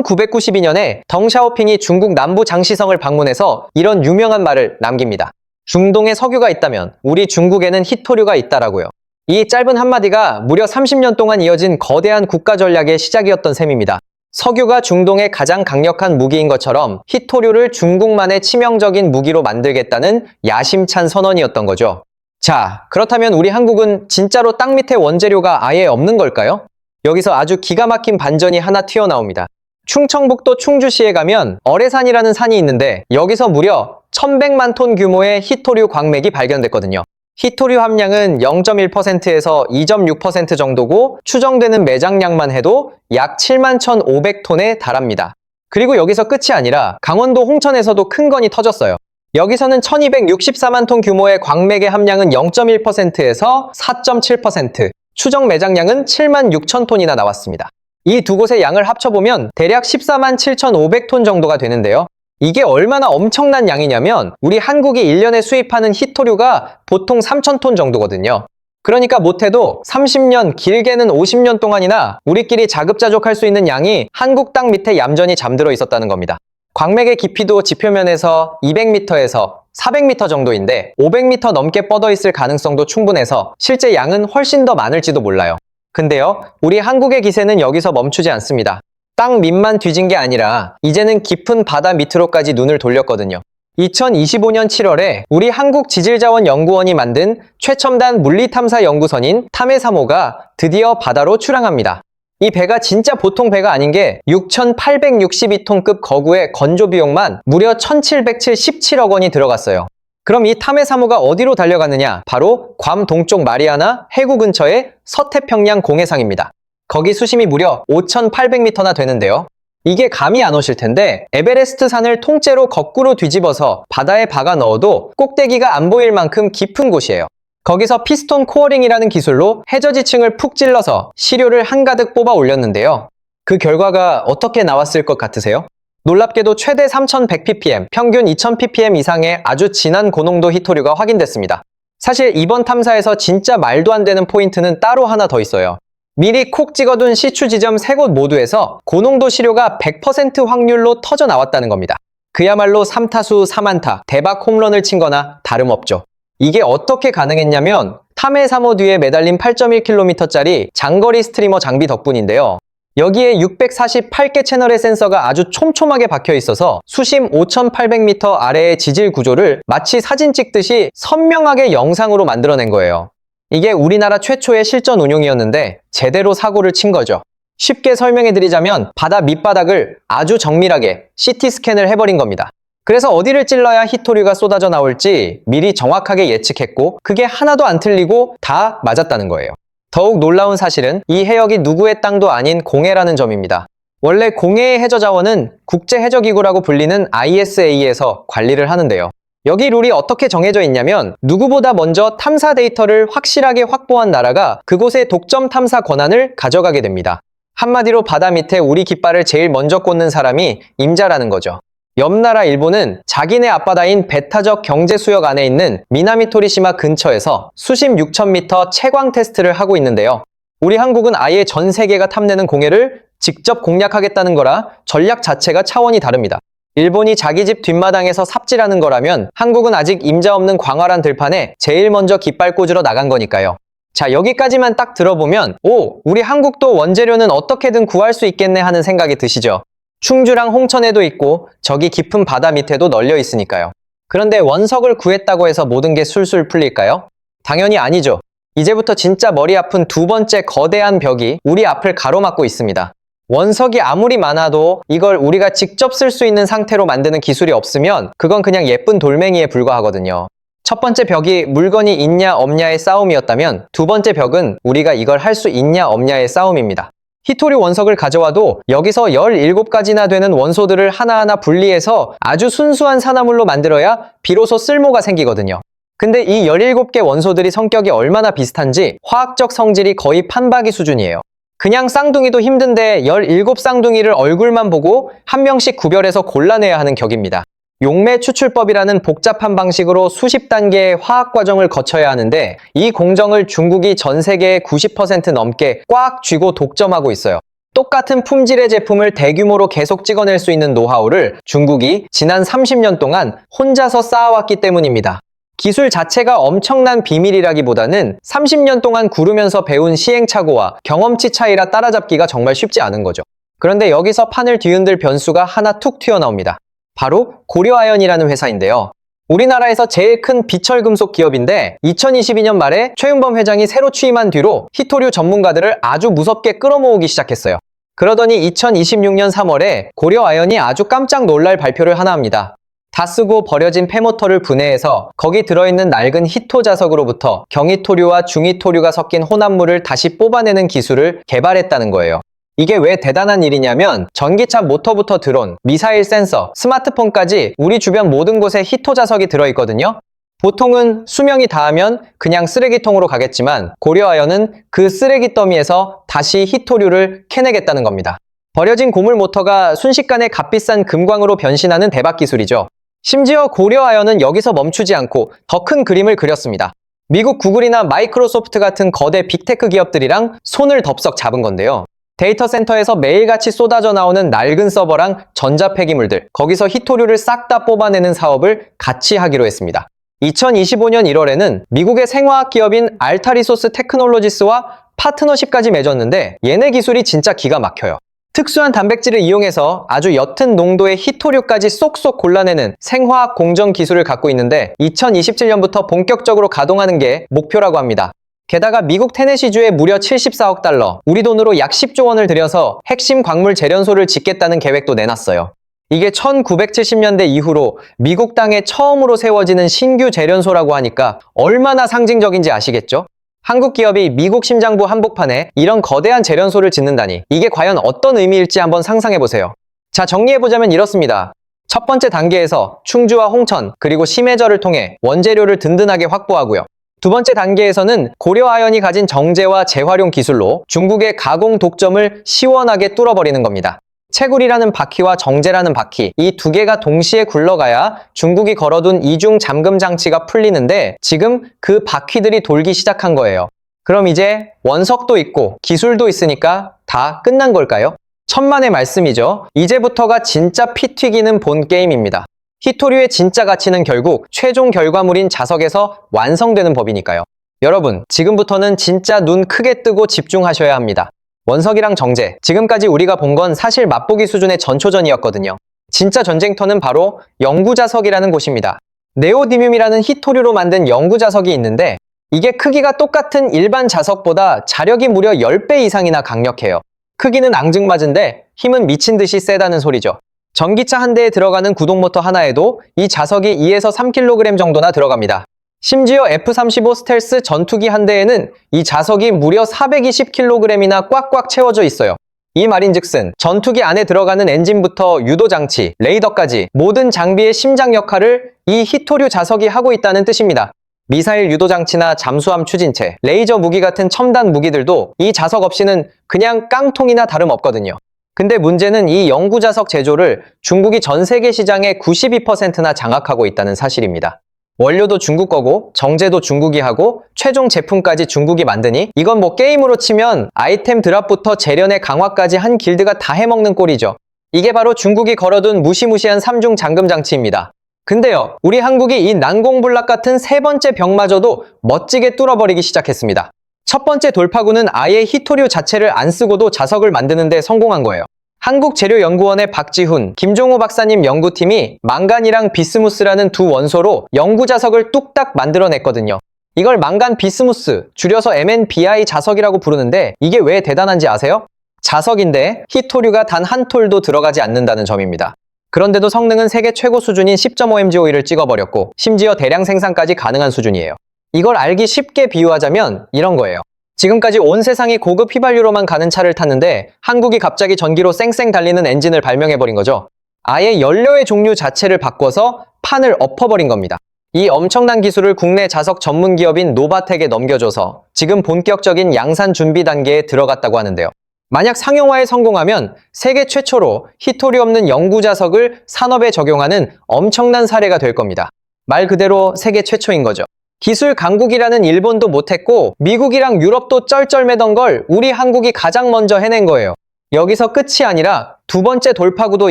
1992년에 덩샤오핑이 중국 남부 장시성을 방문해서 이런 유명한 말을 남깁니다. 중동에 석유가 있다면 우리 중국에는 히토류가 있다라고요. 이 짧은 한마디가 무려 30년 동안 이어진 거대한 국가 전략의 시작이었던 셈입니다. 석유가 중동의 가장 강력한 무기인 것처럼 히토류를 중국만의 치명적인 무기로 만들겠다는 야심찬 선언이었던 거죠. 자, 그렇다면 우리 한국은 진짜로 땅 밑에 원재료가 아예 없는 걸까요? 여기서 아주 기가 막힌 반전이 하나 튀어나옵니다. 충청북도 충주시에 가면 어뢰산이라는 산이 있는데 여기서 무려 1,100만 톤 규모의 히토류 광맥이 발견됐거든요. 히토류 함량은 0.1%에서 2.6% 정도고 추정되는 매장량만 해도 약 71,500톤에 달합니다. 그리고 여기서 끝이 아니라 강원도 홍천에서도 큰 건이 터졌어요. 여기서는 1,264만 톤 규모의 광맥의 함량은 0.1%에서 4.7%, 추정 매장량은 7만 6천 톤이나 나왔습니다. 이 두 곳의 양을 합쳐보면 대략 14만 7,500톤 정도가 되는데요. 이게 얼마나 엄청난 양이냐면 우리 한국이 1년에 수입하는 히토류가 보통 3,000톤 정도거든요. 그러니까 못해도 30년, 길게는 50년 동안이나 우리끼리 자급자족할 수 있는 양이 한국 땅 밑에 얌전히 잠들어 있었다는 겁니다. 광맥의 깊이도 지표면에서 200m에서 400m 정도인데 500m 넘게 뻗어 있을 가능성도 충분해서 실제 양은 훨씬 더 많을지도 몰라요. 근데요, 우리 한국의 기세는 여기서 멈추지 않습니다. 땅 밑만 뒤진 게 아니라 이제는 깊은 바다 밑으로까지 눈을 돌렸거든요. 2025년 7월에 우리 한국지질자원연구원이 만든 최첨단 물리탐사 연구선인 탐해3호가 드디어 바다로 출항합니다. 이 배가 진짜 보통 배가 아닌 게 6,862톤급 거구의 건조 비용만 무려 1,777억 원이 들어갔어요. 그럼 이 탐해3호가 어디로 달려가느냐? 바로 괌 동쪽 마리아나 해구 근처의 서태평양 공해상입니다. 거기 수심이 무려 5,800m나 되는데요. 이게 감이 안 오실 텐데 에베레스트 산을 통째로 거꾸로 뒤집어서 바다에 박아 넣어도 꼭대기가 안 보일 만큼 깊은 곳이에요. 거기서 피스톤 코어링이라는 기술로 해저지층을 푹 찔러서 시료를 한가득 뽑아 올렸는데요. 그 결과가 어떻게 나왔을 것 같으세요? 놀랍게도 최대 3100ppm, 평균 2000ppm 이상의 아주 진한 고농도 히토류가 확인됐습니다. 사실 이번 탐사에서 진짜 말도 안 되는 포인트는 따로 하나 더 있어요. 미리 콕 찍어둔 시추 지점 3곳 모두에서 고농도 시료가 100% 확률로 터져 나왔다는 겁니다. 그야말로 3타수 3안타, 대박 홈런을 친 거나 다름없죠. 이게 어떻게 가능했냐면 탐해 3호 뒤에 매달린 8.1km짜리 장거리 스트리머 장비 덕분인데요. 여기에 648개 채널의 센서가 아주 촘촘하게 박혀 있어서 수심 5,800m 아래의 지질 구조를 마치 사진 찍듯이 선명하게 영상으로 만들어낸 거예요. 이게 우리나라 최초의 실전 운용이었는데 제대로 사고를 친 거죠. 쉽게 설명해드리자면 바다 밑바닥을 아주 정밀하게 CT 스캔을 해버린 겁니다. 그래서 어디를 찔러야 히토류가 쏟아져 나올지 미리 정확하게 예측했고 그게 하나도 안 틀리고 다 맞았다는 거예요. 더욱 놀라운 사실은 이 해역이 누구의 땅도 아닌 공해라는 점입니다. 원래 공해의 해저 자원은 국제해저기구라고 불리는 ISA에서 관리를 하는데요. 여기 룰이 어떻게 정해져 있냐면 누구보다 먼저 탐사 데이터를 확실하게 확보한 나라가 그곳의 독점 탐사 권한을 가져가게 됩니다. 한마디로 바다 밑에 우리 깃발을 제일 먼저 꽂는 사람이 임자라는 거죠. 옆 나라 일본은 자기네 앞바다인 배타적 경제수역 안에 있는 미나미토리시마 근처에서 수심 6,000m 채광 테스트를 하고 있는데요. 우리 한국은 아예 전 세계가 탐내는 공해를 직접 공략하겠다는 거라 전략 자체가 차원이 다릅니다. 일본이 자기 집 뒷마당에서 삽질하는 거라면 한국은 아직 임자 없는 광활한 들판에 제일 먼저 깃발 꽂으러 나간 거니까요. 자, 여기까지만 딱 들어보면 우리 한국도 원재료는 어떻게든 구할 수 있겠네 하는 생각이 드시죠? 충주랑 홍천에도 있고 저기 깊은 바다 밑에도 널려 있으니까요. 그런데 원석을 구했다고 해서 모든 게 술술 풀릴까요? 당연히 아니죠. 이제부터 진짜 머리 아픈 두 번째 거대한 벽이 우리 앞을 가로막고 있습니다. 원석이 아무리 많아도 이걸 우리가 직접 쓸 수 있는 상태로 만드는 기술이 없으면 그건 그냥 예쁜 돌멩이에 불과하거든요. 첫 번째 벽이 물건이 있냐 없냐의 싸움이었다면 두 번째 벽은 우리가 이걸 할 수 있냐 없냐의 싸움입니다. 히토류 원석을 가져와도 여기서 17가지나 되는 원소들을 하나하나 분리해서 아주 순수한 산화물로 만들어야 비로소 쓸모가 생기거든요. 근데 이 17개 원소들이 성격이 얼마나 비슷한지 화학적 성질이 거의 판박이 수준이에요. 그냥 쌍둥이도 힘든데 17쌍둥이를 얼굴만 보고 한 명씩 구별해서 골라내야 하는 격입니다. 용매 추출법이라는 복잡한 방식으로 수십 단계의 화학 과정을 거쳐야 하는데 이 공정을 중국이 전 세계의 90% 넘게 꽉 쥐고 독점하고 있어요. 똑같은 품질의 제품을 대규모로 계속 찍어낼 수 있는 노하우를 중국이 지난 30년 동안 혼자서 쌓아왔기 때문입니다. 기술 자체가 엄청난 비밀이라기보다는 30년 동안 구르면서 배운 시행착오와 경험치 차이라 따라잡기가 정말 쉽지 않은 거죠. 그런데 여기서 판을 뒤흔들 변수가 하나 툭 튀어나옵니다. 바로 고려아연이라는 회사인데요. 우리나라에서 제일 큰 비철금속 기업인데 2022년 말에 최윤범 회장이 새로 취임한 뒤로 히토류 전문가들을 아주 무섭게 끌어모으기 시작했어요. 그러더니 2026년 3월에 고려아연이 아주 깜짝 놀랄 발표를 하나 합니다. 다 쓰고 버려진 폐모터를 분해해서 거기 들어있는 낡은 히토 자석으로부터 경히토류와 중히토류가 섞인 혼합물을 다시 뽑아내는 기술을 개발했다는 거예요. 이게 왜 대단한 일이냐면 전기차 모터부터 드론, 미사일 센서, 스마트폰까지 우리 주변 모든 곳에 히토 자석이 들어있거든요. 보통은 수명이 닿으면 그냥 쓰레기통으로 가겠지만 고려아연은 그 쓰레기 더미에서 다시 히토류를 캐내겠다는 겁니다. 버려진 고물 모터가 순식간에 값비싼 금광으로 변신하는 대박 기술이죠. 심지어 고려아연은 여기서 멈추지 않고 더 큰 그림을 그렸습니다. 미국 구글이나 마이크로소프트 같은 거대 빅테크 기업들이랑 손을 덥석 잡은 건데요. 데이터 센터에서 매일같이 쏟아져 나오는 낡은 서버랑 전자 폐기물들, 거기서 히토류를 싹 다 뽑아내는 사업을 같이 하기로 했습니다. 2025년 1월에는 미국의 생화학 기업인 알타리소스 테크놀로지스와 파트너십까지 맺었는데 얘네 기술이 진짜 기가 막혀요. 특수한 단백질을 이용해서 아주 옅은 농도의 히토류까지 쏙쏙 골라내는 생화학 공정 기술을 갖고 있는데 2027년부터 본격적으로 가동하는 게 목표라고 합니다. 게다가 미국 테네시주에 무려 74억 달러, 우리 돈으로 약 10조 원을 들여서 핵심 광물 재련소를 짓겠다는 계획도 내놨어요. 이게 1970년대 이후로 미국 땅에 처음으로 세워지는 신규 재련소라고 하니까 얼마나 상징적인지 아시겠죠? 한국 기업이 미국 심장부 한복판에 이런 거대한 재련소를 짓는다니 이게 과연 어떤 의미일지 한번 상상해보세요. 자, 정리해보자면 이렇습니다. 첫 번째 단계에서 충주와 홍천 그리고 심해저를 통해 원재료를 든든하게 확보하고요. 두 번째 단계에서는 고려아연이 가진 정제와 재활용 기술로 중국의 가공 독점을 시원하게 뚫어버리는 겁니다. 채굴이라는 바퀴와 정제라는 바퀴, 이 두 개가 동시에 굴러가야 중국이 걸어둔 이중 잠금 장치가 풀리는데 지금 그 바퀴들이 돌기 시작한 거예요. 그럼 이제 원석도 있고 기술도 있으니까 다 끝난 걸까요? 천만의 말씀이죠. 이제부터가 진짜 피 튀기는 본 게임입니다. 히토류의 진짜 가치는 결국 최종 결과물인 자석에서 완성되는 법이니까요. 여러분, 지금부터는 진짜 눈 크게 뜨고 집중하셔야 합니다. 원석이랑 정제, 지금까지 우리가 본 건 사실 맛보기 수준의 전초전이었거든요. 진짜 전쟁터는 바로 영구자석이라는 곳입니다. 네오디뮴이라는 히토류로 만든 영구자석이 있는데 이게 크기가 똑같은 일반 자석보다 자력이 무려 10배 이상이나 강력해요. 크기는 앙증맞은데 힘은 미친 듯이 세다는 소리죠. 전기차 한 대에 들어가는 구동모터 하나에도 이 자석이 2에서 3kg 정도나 들어갑니다. 심지어 F-35 스텔스 전투기 한 대에는 이 자석이 무려 420kg이나 꽉꽉 채워져 있어요. 이 말인즉슨 전투기 안에 들어가는 엔진부터 유도장치, 레이더까지 모든 장비의 심장 역할을 이 히토류 자석이 하고 있다는 뜻입니다. 미사일 유도장치나 잠수함 추진체, 레이저 무기 같은 첨단 무기들도 이 자석 없이는 그냥 깡통이나 다름없거든요. 근데 문제는 이 영구자석 제조를 중국이 전 세계 시장의 92%나 장악하고 있다는 사실입니다. 원료도 중국 거고 정제도 중국이 하고 최종 제품까지 중국이 만드니 이건 뭐 게임으로 치면 아이템 드랍부터 재련의 강화까지 한 길드가 다 해먹는 꼴이죠. 이게 바로 중국이 걸어둔 무시무시한 3중 잠금 장치입니다. 근데요, 우리 한국이 이 난공불락 같은 세 번째 벽마저도 멋지게 뚫어버리기 시작했습니다. 첫 번째 돌파구는 아예 히토류 자체를 안 쓰고도 자석을 만드는 데 성공한 거예요. 한국재료연구원의 박지훈, 김종호 박사님 연구팀이 망간이랑 비스무스라는 두 원소로 영구자석을 뚝딱 만들어냈거든요. 이걸 망간 비스무스, 줄여서 MnBi 자석이라고 부르는데 이게 왜 대단한지 아세요? 자석인데 히토류가 단 한 톨도 들어가지 않는다는 점입니다. 그런데도 성능은 세계 최고 수준인 10.5mGOE를 찍어버렸고 심지어 대량 생산까지 가능한 수준이에요. 이걸 알기 쉽게 비유하자면 이런 거예요. 지금까지 온 세상이 고급 휘발유로만 가는 차를 탔는데 한국이 갑자기 전기로 쌩쌩 달리는 엔진을 발명해버린 거죠. 아예 연료의 종류 자체를 바꿔서 판을 엎어버린 겁니다. 이 엄청난 기술을 국내 자석 전문 기업인 노바텍에 넘겨줘서 지금 본격적인 양산 준비 단계에 들어갔다고 하는데요. 만약 상용화에 성공하면 세계 최초로 히토류 없는 영구자석을 산업에 적용하는 엄청난 사례가 될 겁니다. 말 그대로 세계 최초인 거죠. 기술 강국이라는 일본도 못했고 미국이랑 유럽도 쩔쩔매던 걸 우리 한국이 가장 먼저 해낸 거예요. 여기서 끝이 아니라 두 번째 돌파구도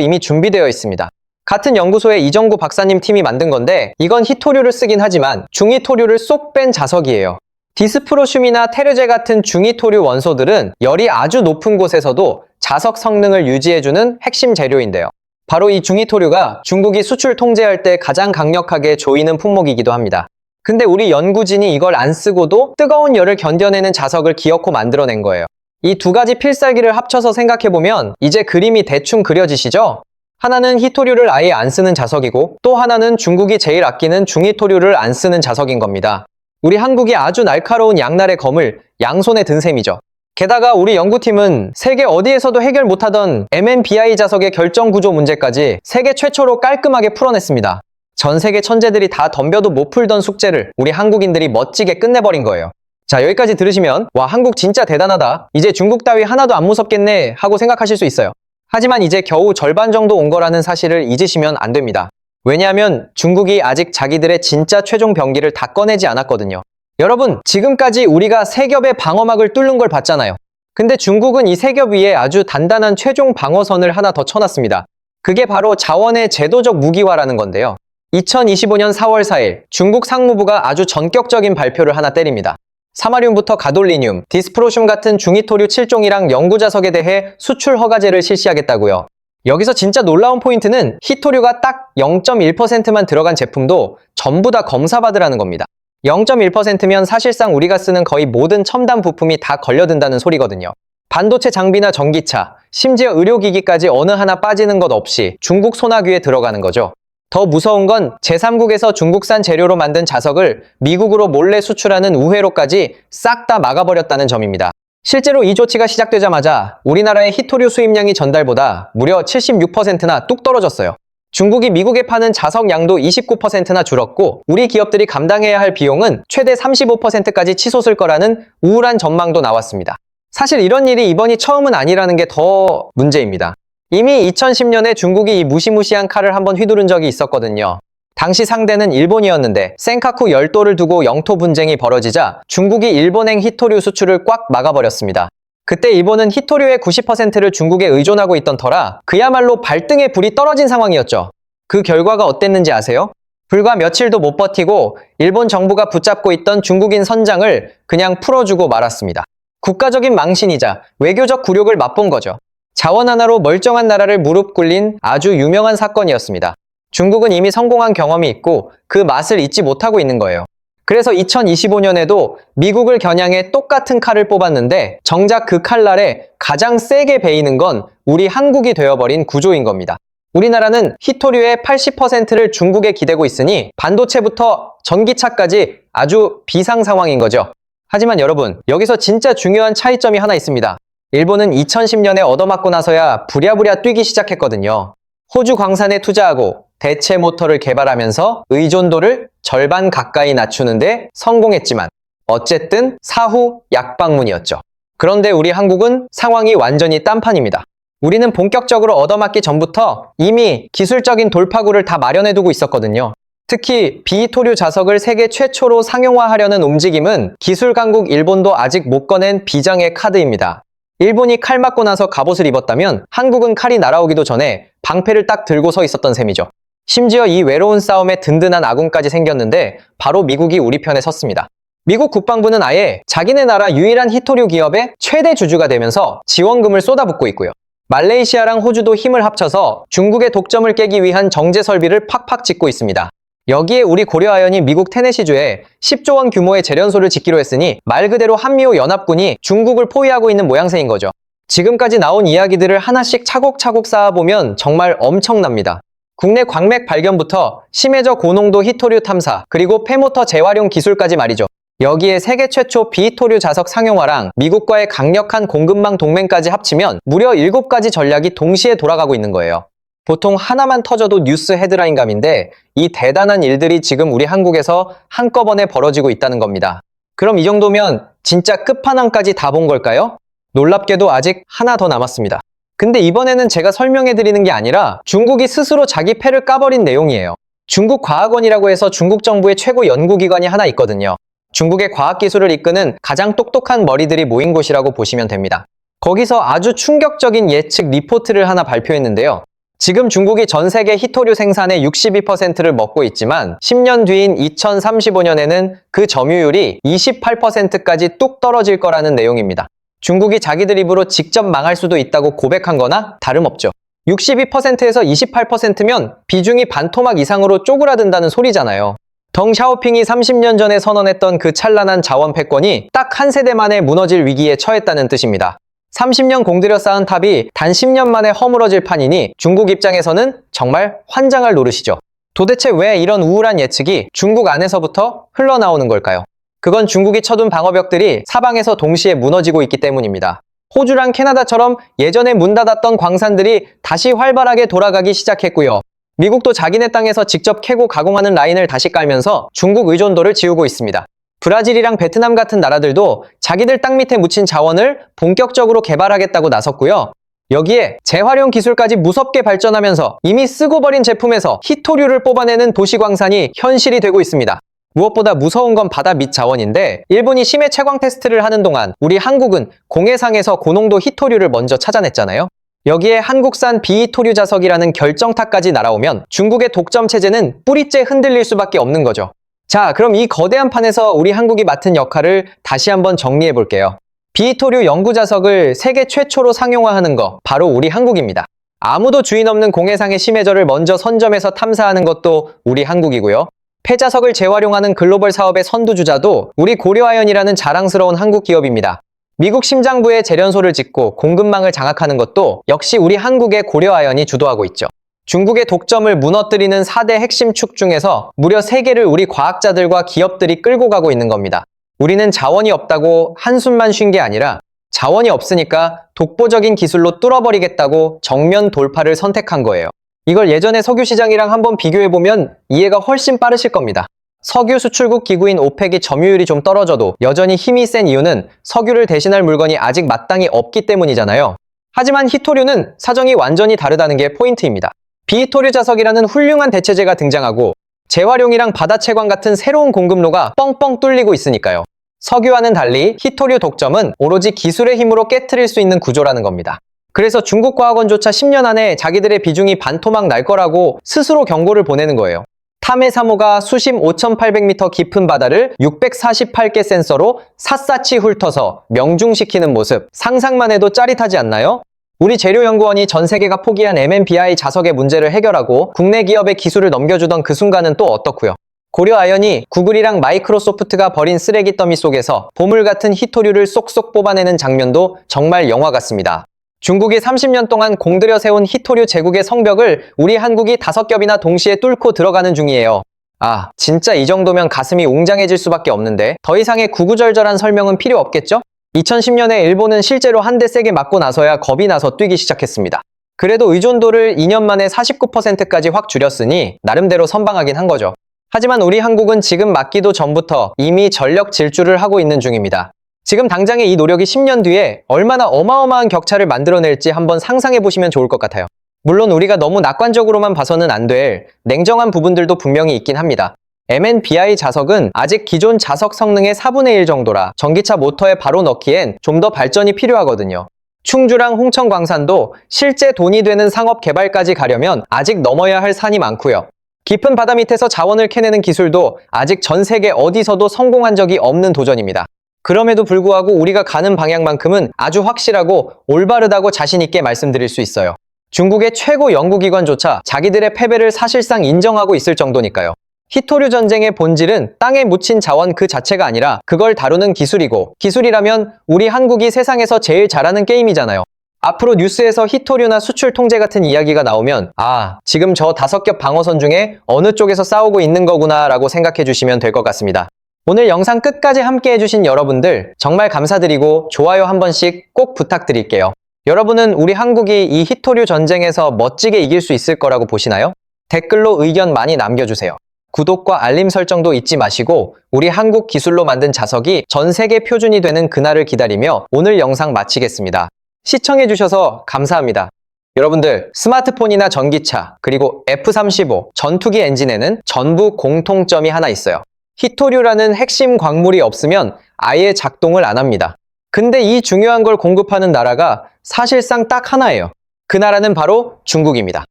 이미 준비되어 있습니다. 같은 연구소의 이정구 박사님 팀이 만든 건데 이건 히토류를 쓰긴 하지만 중히토류를 쏙 뺀 자석이에요. 디스프로슘이나 테르제 같은 중히토류 원소들은 열이 아주 높은 곳에서도 자석 성능을 유지해주는 핵심 재료인데요. 바로 이 중히토류가 중국이 수출 통제할 때 가장 강력하게 조이는 품목이기도 합니다. 근데 우리 연구진이 이걸 안 쓰고도 뜨거운 열을 견뎌내는 자석을 기어코 만들어낸 거예요. 이 두 가지 필살기를 합쳐서 생각해보면 이제 그림이 대충 그려지시죠? 하나는 히토류를 아예 안 쓰는 자석이고 또 하나는 중국이 제일 아끼는 중히토류를 안 쓰는 자석인 겁니다. 우리 한국이 아주 날카로운 양날의 검을 양손에 든 셈이죠. 게다가 우리 연구팀은 세계 어디에서도 해결 못하던 MnBi 자석의 결정 구조 문제까지 세계 최초로 깔끔하게 풀어냈습니다. 전 세계 천재들이 다 덤벼도 못 풀던 숙제를 우리 한국인들이 멋지게 끝내버린 거예요. 자, 여기까지 들으시면 와, 한국 진짜 대단하다. 이제 중국 따위 하나도 안 무섭겠네 하고 생각하실 수 있어요. 하지만 이제 겨우 절반 정도 온 거라는 사실을 잊으시면 안 됩니다. 왜냐하면 중국이 아직 자기들의 진짜 최종 병기를 다 꺼내지 않았거든요. 여러분, 지금까지 우리가 세 겹의 방어막을 뚫는 걸 봤잖아요. 근데 중국은 이 세 겹 위에 아주 단단한 최종 방어선을 하나 더 쳐놨습니다. 그게 바로 자원의 제도적 무기화라는 건데요. 2025년 4월 4일 중국 상무부가 아주 전격적인 발표를 하나 때립니다. 사마듐부터 가돌리늄, 디스프로슘 같은 중히토류 7종이랑 영구자석에 대해 수출 허가제를 실시하겠다고요. 여기서 진짜 놀라운 포인트는 히토류가 딱 0.1%만 들어간 제품도 전부 다 검사받으라는 겁니다. 0.1%면 사실상 우리가 쓰는 거의 모든 첨단 부품이 다 걸려든다는 소리거든요. 반도체 장비나 전기차, 심지어 의료기기까지 어느 하나 빠지는 것 없이 중국 소나귀에 들어가는 거죠. 더 무서운 건 제3국에서 중국산 재료로 만든 자석을 미국으로 몰래 수출하는 우회로까지 싹 다 막아버렸다는 점입니다. 실제로 이 조치가 시작되자마자 우리나라의 히토류 수입량이 전달보다 무려 76%나 뚝 떨어졌어요. 중국이 미국에 파는 자석 양도 29%나 줄었고 우리 기업들이 감당해야 할 비용은 최대 35%까지 치솟을 거라는 우울한 전망도 나왔습니다. 사실 이런 일이 이번이 처음은 아니라는 게 더 문제입니다. 이미 2010년에 중국이 이 무시무시한 칼을 한번 휘두른 적이 있었거든요. 당시 상대는 일본이었는데 센카쿠 열도를 두고 영토 분쟁이 벌어지자 중국이 일본행 히토류 수출을 꽉 막아버렸습니다. 그때 일본은 히토류의 90%를 중국에 의존하고 있던 터라 그야말로 발등에 불이 떨어진 상황이었죠. 그 결과가 어땠는지 아세요? 불과 며칠도 못 버티고 일본 정부가 붙잡고 있던 중국인 선장을 그냥 풀어주고 말았습니다. 국가적인 망신이자 외교적 굴욕을 맛본 거죠. 자원 하나로 멀쩡한 나라를 무릎 꿇린 아주 유명한 사건이었습니다. 중국은 이미 성공한 경험이 있고 그 맛을 잊지 못하고 있는 거예요. 그래서 2025년에도 미국을 겨냥해 똑같은 칼을 뽑았는데 정작 그 칼날에 가장 세게 베이는 건 우리 한국이 되어버린 구조인 겁니다. 우리나라는 히토류의 80%를 중국에 기대고 있으니 반도체부터 전기차까지 아주 비상 상황인 거죠. 하지만 여러분, 여기서 진짜 중요한 차이점이 하나 있습니다. 일본은 2010년에 얻어맞고 나서야 부랴부랴 뛰기 시작했거든요. 호주 광산에 투자하고 대체 모터를 개발하면서 의존도를 절반 가까이 낮추는데 성공했지만 어쨌든 사후 약방문이었죠. 그런데 우리 한국은 상황이 완전히 딴판입니다. 우리는 본격적으로 얻어맞기 전부터 이미 기술적인 돌파구를 다 마련해두고 있었거든요. 특히 비토류 자석을 세계 최초로 상용화하려는 움직임은 기술 강국 일본도 아직 못 꺼낸 비장의 카드입니다. 일본이 칼 맞고 나서 갑옷을 입었다면 한국은 칼이 날아오기도 전에 방패를 딱 들고 서 있었던 셈이죠. 심지어 이 외로운 싸움에 든든한 아군까지 생겼는데 바로 미국이 우리 편에 섰습니다. 미국 국방부는 아예 자기네 나라 유일한 히토류 기업의 최대 주주가 되면서 지원금을 쏟아붓고 있고요. 말레이시아랑 호주도 힘을 합쳐서 중국의 독점을 깨기 위한 정제 설비를 팍팍 짓고 있습니다. 여기에 우리 고려아연이 미국 테네시주에 10조 원 규모의 재련소를 짓기로 했으니 말 그대로 한미호 연합군이 중국을 포위하고 있는 모양새인 거죠. 지금까지 나온 이야기들을 하나씩 차곡차곡 쌓아보면 정말 엄청납니다. 국내 광맥 발견부터 심해저 고농도 히토류 탐사, 그리고 폐모터 재활용 기술까지 말이죠. 여기에 세계 최초 비히토류 자석 상용화랑 미국과의 강력한 공급망 동맹까지 합치면 무려 7가지 전략이 동시에 돌아가고 있는 거예요. 보통 하나만 터져도 뉴스 헤드라인감인데 이 대단한 일들이 지금 우리 한국에서 한꺼번에 벌어지고 있다는 겁니다. 그럼 이 정도면 진짜 끝판왕까지 다 본 걸까요? 놀랍게도 아직 하나 더 남았습니다. 근데 이번에는 제가 설명해 드리는 게 아니라 중국이 스스로 자기 패를 까버린 내용이에요. 중국과학원이라고 해서 중국 정부의 최고 연구기관이 하나 있거든요. 중국의 과학기술을 이끄는 가장 똑똑한 머리들이 모인 곳이라고 보시면 됩니다. 거기서 아주 충격적인 예측 리포트를 하나 발표했는데요. 지금 중국이 전 세계 히토류 생산의 62%를 먹고 있지만 10년 뒤인 2035년에는 그 점유율이 28%까지 뚝 떨어질 거라는 내용입니다. 중국이 자기들 입으로 직접 망할 수도 있다고 고백한 거나 다름없죠. 62%에서 28%면 비중이 반토막 이상으로 쪼그라든다는 소리잖아요. 덩 샤오핑이 30년 전에 선언했던 그 찬란한 자원 패권이 딱 한 세대 만에 무너질 위기에 처했다는 뜻입니다. 30년 공들여 쌓은 탑이 단 10년 만에 허물어질 판이니 중국 입장에서는 정말 환장할 노릇이죠. 도대체 왜 이런 우울한 예측이 중국 안에서부터 흘러나오는 걸까요? 그건 중국이 쳐둔 방어벽들이 사방에서 동시에 무너지고 있기 때문입니다. 호주랑 캐나다처럼 예전에 문 닫았던 광산들이 다시 활발하게 돌아가기 시작했고요. 미국도 자기네 땅에서 직접 캐고 가공하는 라인을 다시 깔면서 중국 의존도를 지우고 있습니다. 브라질이랑 베트남 같은 나라들도 자기들 땅 밑에 묻힌 자원을 본격적으로 개발하겠다고 나섰고요. 여기에 재활용 기술까지 무섭게 발전하면서 이미 쓰고 버린 제품에서 히토류를 뽑아내는 도시광산이 현실이 되고 있습니다. 무엇보다 무서운 건 바다 밑 자원인데 일본이 심해 채광 테스트를 하는 동안 우리 한국은 공해상에서 고농도 히토류를 먼저 찾아냈잖아요. 여기에 한국산 비히토류 자석이라는 결정타까지 날아오면 중국의 독점 체제는 뿌리째 흔들릴 수밖에 없는 거죠. 자, 그럼 이 거대한 판에서 우리 한국이 맡은 역할을 다시 한번 정리해 볼게요. 비히토류 연구 자석을 세계 최초로 상용화하는 거 바로 우리 한국입니다. 아무도 주인 없는 공해상의 심해저를 먼저 선점해서 탐사하는 것도 우리 한국이고요. 폐자석을 재활용하는 글로벌 사업의 선두주자도 우리 고려아연이라는 자랑스러운 한국 기업입니다. 미국 심장부에 재련소를 짓고 공급망을 장악하는 것도 역시 우리 한국의 고려아연이 주도하고 있죠. 중국의 독점을 무너뜨리는 4대 핵심 축 중에서 무려 3개를 우리 과학자들과 기업들이 끌고 가고 있는 겁니다. 우리는 자원이 없다고 한숨만 쉰 게 아니라 자원이 없으니까 독보적인 기술로 뚫어버리겠다고 정면 돌파를 선택한 거예요. 이걸 예전의 석유 시장이랑 한번 비교해보면 이해가 훨씬 빠르실 겁니다. 석유 수출국 기구인 오펙이 점유율이 좀 떨어져도 여전히 힘이 센 이유는 석유를 대신할 물건이 아직 마땅히 없기 때문이잖아요. 하지만 히토류는 사정이 완전히 다르다는 게 포인트입니다. 비히토류 자석이라는 훌륭한 대체제가 등장하고 재활용이랑 바다 채광 같은 새로운 공급로가 뻥뻥 뚫리고 있으니까요. 석유와는 달리 히토류 독점은 오로지 기술의 힘으로 깨트릴 수 있는 구조라는 겁니다. 그래서 중국 과학원조차 10년 안에 자기들의 비중이 반토막 날 거라고 스스로 경고를 보내는 거예요. 탐해 3호가 수심 5,800m 깊은 바다를 648개 센서로 샅샅이 훑어서 명중시키는 모습, 상상만 해도 짜릿하지 않나요? 우리 재료연구원이 전 세계가 포기한 MNBI 자석의 문제를 해결하고 국내 기업의 기술을 넘겨주던 그 순간은 또 어떻고요? 고려아연이 구글이랑 마이크로소프트가 버린 쓰레기 더미 속에서 보물 같은 히토류를 쏙쏙 뽑아내는 장면도 정말 영화 같습니다. 중국이 30년 동안 공들여 세운 히토류 제국의 성벽을 우리 한국이 5겹이나 동시에 뚫고 들어가는 중이에요. 아, 진짜 이 정도면 가슴이 웅장해질 수밖에 없는데 더 이상의 구구절절한 설명은 필요 없겠죠? 2010년에 일본은 실제로 한 대 세게 맞고 나서야 겁이 나서 뛰기 시작했습니다. 그래도 의존도를 2년 만에 49%까지 확 줄였으니 나름대로 선방하긴 한 거죠. 하지만 우리 한국은 지금 맞기도 전부터 이미 전력 질주를 하고 있는 중입니다. 지금 당장의 이 노력이 10년 뒤에 얼마나 어마어마한 격차를 만들어낼지 한번 상상해보시면 좋을 것 같아요. 물론 우리가 너무 낙관적으로만 봐서는 안 될 냉정한 부분들도 분명히 있긴 합니다. MNBI 자석은 아직 기존 자석 성능의 4분의 1 정도라 전기차 모터에 바로 넣기엔 좀 더 발전이 필요하거든요. 충주랑 홍천광산도 실제 돈이 되는 상업 개발까지 가려면 아직 넘어야 할 산이 많고요. 깊은 바다 밑에서 자원을 캐내는 기술도 아직 전 세계 어디서도 성공한 적이 없는 도전입니다. 그럼에도 불구하고 우리가 가는 방향만큼은 아주 확실하고 올바르다고 자신있게 말씀드릴 수 있어요. 중국의 최고 연구기관조차 자기들의 패배를 사실상 인정하고 있을 정도니까요. 히토류 전쟁의 본질은 땅에 묻힌 자원 그 자체가 아니라 그걸 다루는 기술이고, 기술이라면 우리 한국이 세상에서 제일 잘하는 게임이잖아요. 앞으로 뉴스에서 히토류나 수출 통제 같은 이야기가 나오면 아, 지금 저 5겹 방어선 중에 어느 쪽에서 싸우고 있는 거구나 라고 생각해 주시면 될 것 같습니다. 오늘 영상 끝까지 함께 해주신 여러분들 정말 감사드리고 좋아요 한 번씩 꼭 부탁드릴게요. 여러분은 우리 한국이 이 히토류 전쟁에서 멋지게 이길 수 있을 거라고 보시나요? 댓글로 의견 많이 남겨주세요. 구독과 알림 설정도 잊지 마시고 우리 한국 기술로 만든 자석이 전 세계 표준이 되는 그날을 기다리며 오늘 영상 마치겠습니다. 시청해주셔서 감사합니다. 여러분들, 스마트폰이나 전기차, 그리고 F-35 전투기 엔진에는 전부 공통점이 하나 있어요. 히토류라는 핵심 광물이 없으면 아예 작동을 안 합니다. 근데 이 중요한 걸 공급하는 나라가 사실상 딱 하나예요. 그 나라는 바로 중국입니다.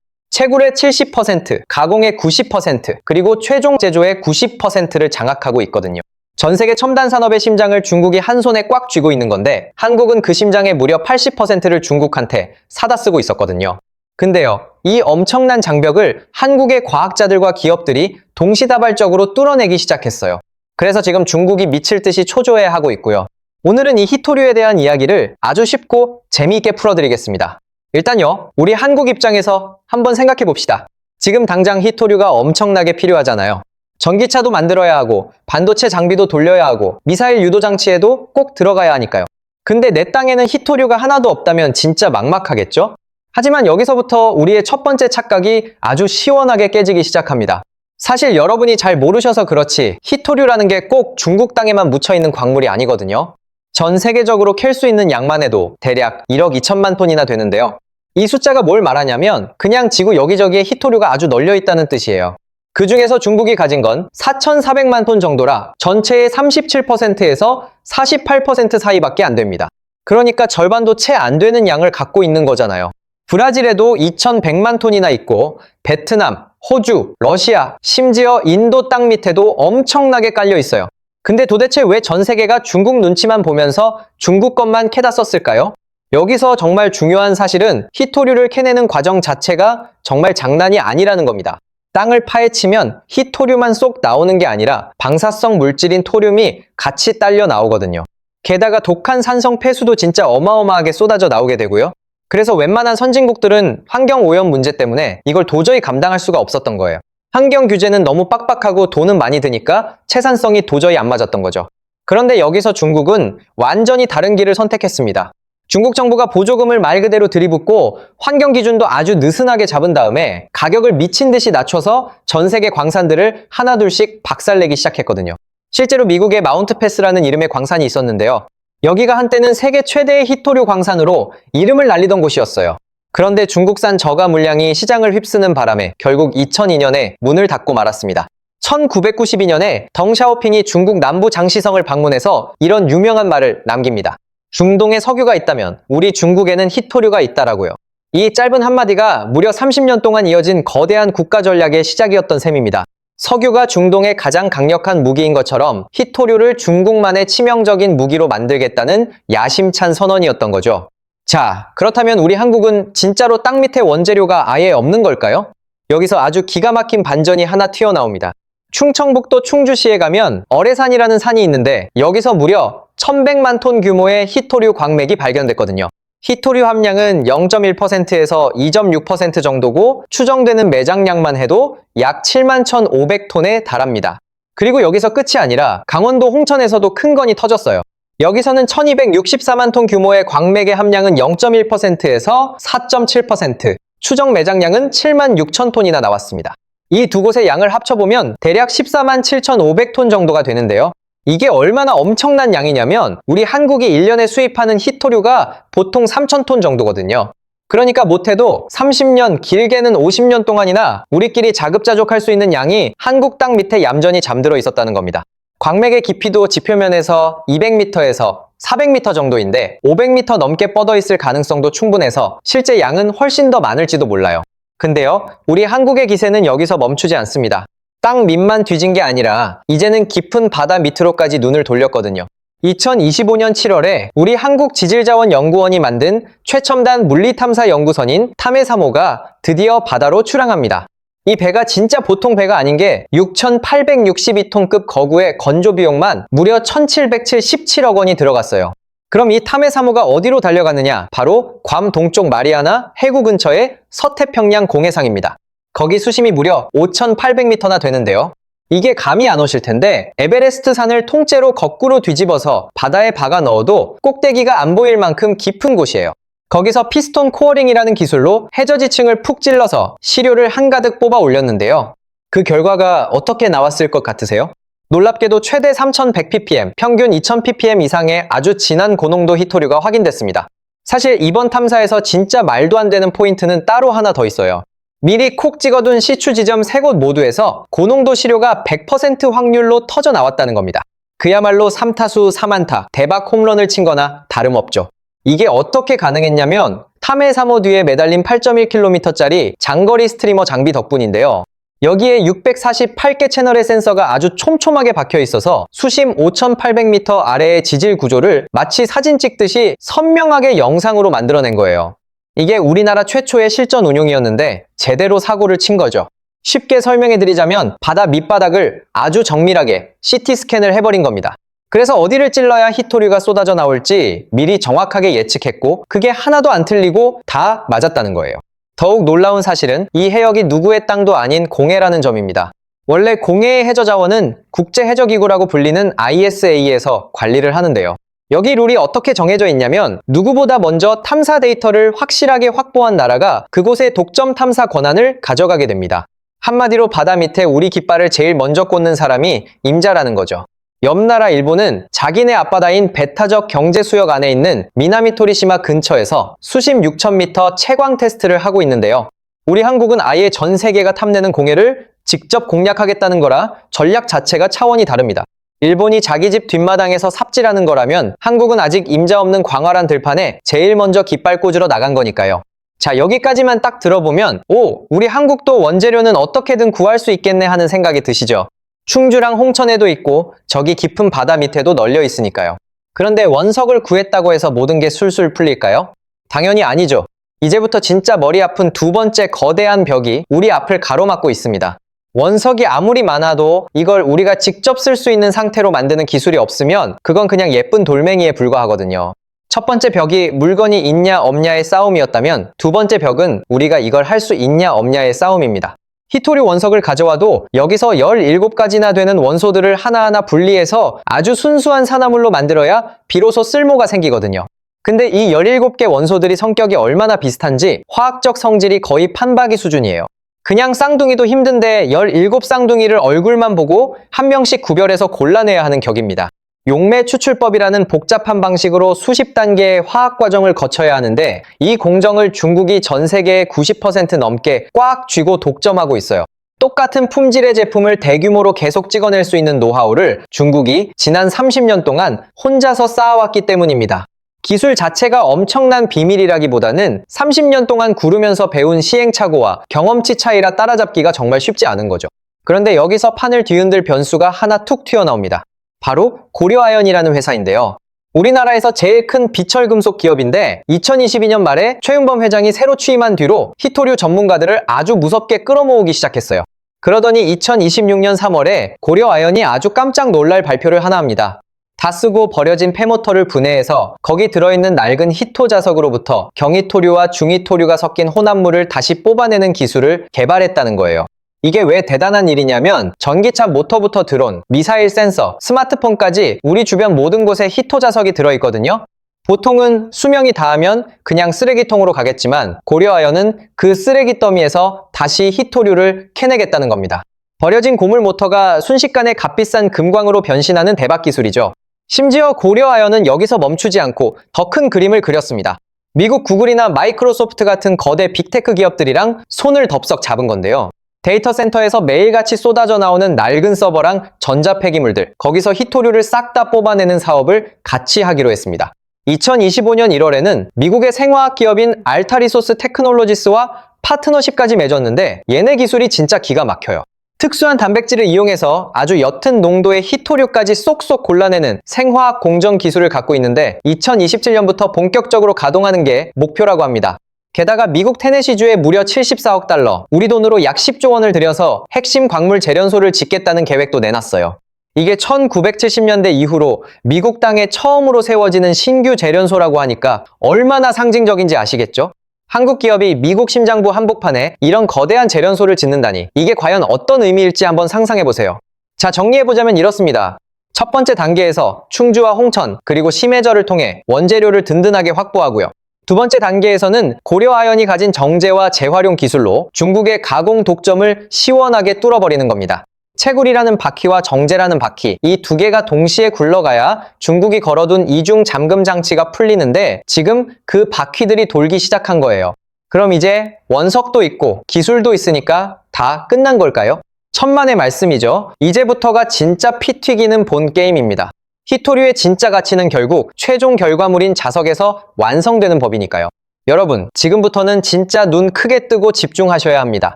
채굴의 70%, 가공의 90%, 그리고 최종 제조의 90%를 장악하고 있거든요. 전 세계 첨단 산업의 심장을 중국이 한 손에 꽉 쥐고 있는 건데 한국은 그 심장의 무려 80%를 중국한테 사다 쓰고 있었거든요. 근데요, 이 엄청난 장벽을 한국의 과학자들과 기업들이 동시다발적으로 뚫어내기 시작했어요. 그래서 지금 중국이 미칠 듯이 초조해하고 있고요. 오늘은 이 히토류에 대한 이야기를 아주 쉽고 재미있게 풀어드리겠습니다. 일단요, 우리 한국 입장에서 한번 생각해 봅시다. 지금 당장 히토류가 엄청나게 필요하잖아요. 전기차도 만들어야 하고 반도체 장비도 돌려야 하고 미사일 유도 장치에도 꼭 들어가야 하니까요. 근데 내 땅에는 히토류가 하나도 없다면 진짜 막막하겠죠? 하지만 여기서부터 우리의 첫 번째 착각이 아주 시원하게 깨지기 시작합니다. 사실 여러분이 잘 모르셔서 그렇지 히토류라는 게 꼭 중국 땅에만 묻혀있는 광물이 아니거든요. 전 세계적으로 캘 수 있는 양만 해도 대략 1억 2천만 톤이나 되는데요. 이 숫자가 뭘 말하냐면 그냥 지구 여기저기에 히토류가 아주 널려 있다는 뜻이에요. 그 중에서 중국이 가진 건 4,400만 톤 정도라 전체의 37%에서 48% 사이밖에 안 됩니다. 그러니까 절반도 채 안 되는 양을 갖고 있는 거잖아요. 브라질에도 2,100만 톤이나 있고 베트남, 호주, 러시아, 심지어 인도 땅 밑에도 엄청나게 깔려 있어요. 근데 도대체 왜 전 세계가 중국 눈치만 보면서 중국 것만 캐다 썼을까요? 여기서 정말 중요한 사실은 히토류를 캐내는 과정 자체가 정말 장난이 아니라는 겁니다. 땅을 파헤치면 히토류만 쏙 나오는 게 아니라 방사성 물질인 토륨이 같이 딸려 나오거든요. 게다가 독한 산성 폐수도 진짜 어마어마하게 쏟아져 나오게 되고요. 그래서 웬만한 선진국들은 환경 오염 문제 때문에 이걸 도저히 감당할 수가 없었던 거예요. 환경 규제는 너무 빡빡하고 돈은 많이 드니까 채산성이 도저히 안 맞았던 거죠. 그런데 여기서 중국은 완전히 다른 길을 선택했습니다. 중국 정부가 보조금을 말 그대로 들이붓고 환경 기준도 아주 느슨하게 잡은 다음에 가격을 미친 듯이 낮춰서 전 세계 광산들을 하나둘씩 박살내기 시작했거든요. 실제로 미국의 마운트 패스라는 이름의 광산이 있었는데요. 여기가 한때는 세계 최대의 히토류 광산으로 이름을 날리던 곳이었어요. 그런데 중국산 저가 물량이 시장을 휩쓰는 바람에 결국 2002년에 문을 닫고 말았습니다. 1992년에 덩샤오핑이 중국 남부 장시성을 방문해서 이런 유명한 말을 남깁니다. 중동에 석유가 있다면 우리 중국에는 히토류가 있다라고요. 이 짧은 한마디가 무려 30년 동안 이어진 거대한 국가 전략의 시작이었던 셈입니다. 석유가 중동의 가장 강력한 무기인 것처럼 히토류를 중국만의 치명적인 무기로 만들겠다는 야심찬 선언이었던 거죠. 자, 그렇다면 우리 한국은 진짜로 땅 밑에 원재료가 아예 없는 걸까요? 여기서 아주 기가 막힌 반전이 하나 튀어나옵니다. 충청북도 충주시에 가면 어뢰산이라는 산이 있는데 여기서 무려 1100만 톤 규모의 히토류 광맥이 발견됐거든요. 히토류 함량은 0.1%에서 2.6% 정도고 추정되는 매장량만 해도 약 71,500톤에 달합니다. 그리고 여기서 끝이 아니라 강원도 홍천에서도 큰 건이 터졌어요. 여기서는 1264만 톤 규모의 광맥의 함량은 0.1%에서 4.7%, 추정 매장량은 7만 6천 톤이나 나왔습니다. 이 두 곳의 양을 합쳐보면 대략 14만 7,500톤 정도가 되는데요. 이게 얼마나 엄청난 양이냐면 우리 한국이 1년에 수입하는 히토류가 보통 3,000톤 정도거든요. 그러니까 못해도 30년, 길게는 50년 동안이나 우리끼리 자급자족할 수 있는 양이 한국 땅 밑에 얌전히 잠들어 있었다는 겁니다. 광맥의 깊이도 지표면에서 200m에서 400m 정도인데 500m 넘게 뻗어 있을 가능성도 충분해서 실제 양은 훨씬 더 많을지도 몰라요. 근데요, 우리 한국의 기세는 여기서 멈추지 않습니다. 땅 밑만 뒤진 게 아니라 이제는 깊은 바다 밑으로까지 눈을 돌렸거든요. 2025년 7월에 우리 한국지질자원연구원이 만든 최첨단 물리탐사 연구선인 탐해3호가 드디어 바다로 출항합니다. 이 배가 진짜 보통 배가 아닌 게 6,862톤급 거구의 건조 비용만 무려 1,777억 원이 들어갔어요. 그럼 이 탐해3호가 어디로 달려갔느냐? 바로 괌 동쪽 마리아나 해구 근처의 서태평양 공해상입니다. 거기 수심이 무려 5,800m나 되는데요. 이게 감이 안 오실 텐데 에베레스트 산을 통째로 거꾸로 뒤집어서 바다에 박아 넣어도 꼭대기가 안 보일 만큼 깊은 곳이에요. 거기서 피스톤 코어링이라는 기술로 해저지층을 푹 찔러서 시료를 한가득 뽑아 올렸는데요. 그 결과가 어떻게 나왔을 것 같으세요? 놀랍게도 최대 3,100ppm, 평균 2,000ppm 이상의 아주 진한 고농도 히토류가 확인됐습니다. 사실 이번 탐사에서 진짜 말도 안 되는 포인트는 따로 하나 더 있어요. 미리 콕 찍어둔 시추 지점 3곳 모두에서 고농도 시료가 100% 확률로 터져 나왔다는 겁니다. 그야말로 3타수 3안타, 대박 홈런을 친 거나 다름없죠. 이게 어떻게 가능했냐면 탐해3호 뒤에 매달린 8.1km짜리 장거리 스트리머 장비 덕분인데요. 여기에 648개 채널의 센서가 아주 촘촘하게 박혀 있어서 수심 5,800m 아래의 지질 구조를 마치 사진 찍듯이 선명하게 영상으로 만들어낸 거예요. 이게 우리나라 최초의 실전 운용이었는데 제대로 사고를 친 거죠. 쉽게 설명해드리자면 바다 밑바닥을 아주 정밀하게 CT 스캔을 해버린 겁니다. 그래서 어디를 찔러야 히토류가 쏟아져 나올지 미리 정확하게 예측했고 그게 하나도 안 틀리고 다 맞았다는 거예요. 더욱 놀라운 사실은 이 해역이 누구의 땅도 아닌 공해라는 점입니다. 원래 공해의 해저 자원은 국제해저기구라고 불리는 ISA에서 관리를 하는데요. 여기 룰이 어떻게 정해져 있냐면 누구보다 먼저 탐사 데이터를 확실하게 확보한 나라가 그곳의 독점 탐사 권한을 가져가게 됩니다. 한마디로 바다 밑에 우리 깃발을 제일 먼저 꽂는 사람이 임자라는 거죠. 옆 나라 일본은 자기네 앞바다인 배타적 경제수역 안에 있는 미나미토리시마 근처에서 수심 6,000m 채광 테스트를 하고 있는데요. 우리 한국은 아예 전 세계가 탐내는 공해를 직접 공략하겠다는 거라 전략 자체가 차원이 다릅니다. 일본이 자기 집 뒷마당에서 삽질하는 거라면 한국은 아직 임자 없는 광활한 들판에 제일 먼저 깃발 꽂으러 나간 거니까요. 자, 여기까지만 딱 들어보면 우리 한국도 원재료는 어떻게든 구할 수 있겠네 하는 생각이 드시죠? 충주랑 홍천에도 있고 저기 깊은 바다 밑에도 널려 있으니까요. 그런데 원석을 구했다고 해서 모든 게 술술 풀릴까요? 당연히 아니죠. 이제부터 진짜 머리 아픈 두 번째 거대한 벽이 우리 앞을 가로막고 있습니다. 원석이 아무리 많아도 이걸 우리가 직접 쓸 수 있는 상태로 만드는 기술이 없으면 그건 그냥 예쁜 돌멩이에 불과하거든요. 첫 번째 벽이 물건이 있냐 없냐의 싸움이었다면 두 번째 벽은 우리가 이걸 할 수 있냐 없냐의 싸움입니다. 히토류 원석을 가져와도 여기서 17가지나 되는 원소들을 하나하나 분리해서 아주 순수한 산화물로 만들어야 비로소 쓸모가 생기거든요. 근데 이 17개 원소들이 성격이 얼마나 비슷한지 화학적 성질이 거의 판박이 수준이에요. 그냥 쌍둥이도 힘든데 17쌍둥이를 얼굴만 보고 한 명씩 구별해서 골라내야 하는 격입니다. 용매 추출법이라는 복잡한 방식으로 수십 단계의 화학 과정을 거쳐야 하는데 이 공정을 중국이 전 세계의 90% 넘게 꽉 쥐고 독점하고 있어요. 똑같은 품질의 제품을 대규모로 계속 찍어낼 수 있는 노하우를 중국이 지난 30년 동안 혼자서 쌓아왔기 때문입니다. 기술 자체가 엄청난 비밀이라기보다는 30년 동안 구르면서 배운 시행착오와 경험치 차이라 따라잡기가 정말 쉽지 않은 거죠. 그런데 여기서 판을 뒤흔들 변수가 하나 툭 튀어나옵니다. 바로 고려아연이라는 회사인데요. 우리나라에서 제일 큰 비철금속 기업인데 2022년 말에 최윤범 회장이 새로 취임한 뒤로 히토류 전문가들을 아주 무섭게 끌어모으기 시작했어요. 그러더니 2026년 3월에 고려아연이 아주 깜짝 놀랄 발표를 하나 합니다. 다 쓰고 버려진 폐모터를 분해해서 거기 들어있는 낡은 히토 자석으로부터 경히토류와 중히토류가 섞인 혼합물을 다시 뽑아내는 기술을 개발했다는 거예요. 이게 왜 대단한 일이냐면 전기차 모터부터 드론, 미사일 센서, 스마트폰까지 우리 주변 모든 곳에 히토 자석이 들어있거든요. 보통은 수명이 다하면 그냥 쓰레기통으로 가겠지만 고려아연은 그 쓰레기 더미에서 다시 히토류를 캐내겠다는 겁니다. 버려진 고물 모터가 순식간에 값비싼 금광으로 변신하는 대박 기술이죠. 심지어 고려아연은 여기서 멈추지 않고 더 큰 그림을 그렸습니다. 미국 구글이나 마이크로소프트 같은 거대 빅테크 기업들이랑 손을 덥석 잡은 건데요. 데이터 센터에서 매일같이 쏟아져 나오는 낡은 서버랑 전자 폐기물들, 거기서 히토류를 싹 다 뽑아내는 사업을 같이 하기로 했습니다. 2025년 1월에는 미국의 생화학 기업인 알타리소스 테크놀로지스와 파트너십까지 맺었는데 얘네 기술이 진짜 기가 막혀요. 특수한 단백질을 이용해서 아주 옅은 농도의 히토류까지 쏙쏙 골라내는 생화학 공정 기술을 갖고 있는데 2027년부터 본격적으로 가동하는 게 목표라고 합니다. 게다가 미국 테네시주에 무려 74억 달러, 우리 돈으로 약 10조 원을 들여서 핵심 광물 재련소를 짓겠다는 계획도 내놨어요. 이게 1970년대 이후로 미국 땅에 처음으로 세워지는 신규 재련소라고 하니까 얼마나 상징적인지 아시겠죠? 한국 기업이 미국 심장부 한복판에 이런 거대한 재련소를 짓는다니 이게 과연 어떤 의미일지 한번 상상해보세요. 자, 정리해보자면 이렇습니다. 첫 번째 단계에서 충주와 홍천 그리고 심해절을 통해 원재료를 든든하게 확보하고요. 두 번째 단계에서는 고려아연이 가진 정제와 재활용 기술로 중국의 가공 독점을 시원하게 뚫어버리는 겁니다. 채굴이라는 바퀴와 정제라는 바퀴, 이 두 개가 동시에 굴러가야 중국이 걸어둔 이중 잠금 장치가 풀리는데 지금 그 바퀴들이 돌기 시작한 거예요. 그럼 이제 원석도 있고 기술도 있으니까 다 끝난 걸까요? 천만의 말씀이죠. 이제부터가 진짜 피 튀기는 본 게임입니다. 히토류의 진짜 가치는 결국 최종 결과물인 자석에서 완성되는 법이니까요. 여러분, 지금부터는 진짜 눈 크게 뜨고 집중하셔야 합니다.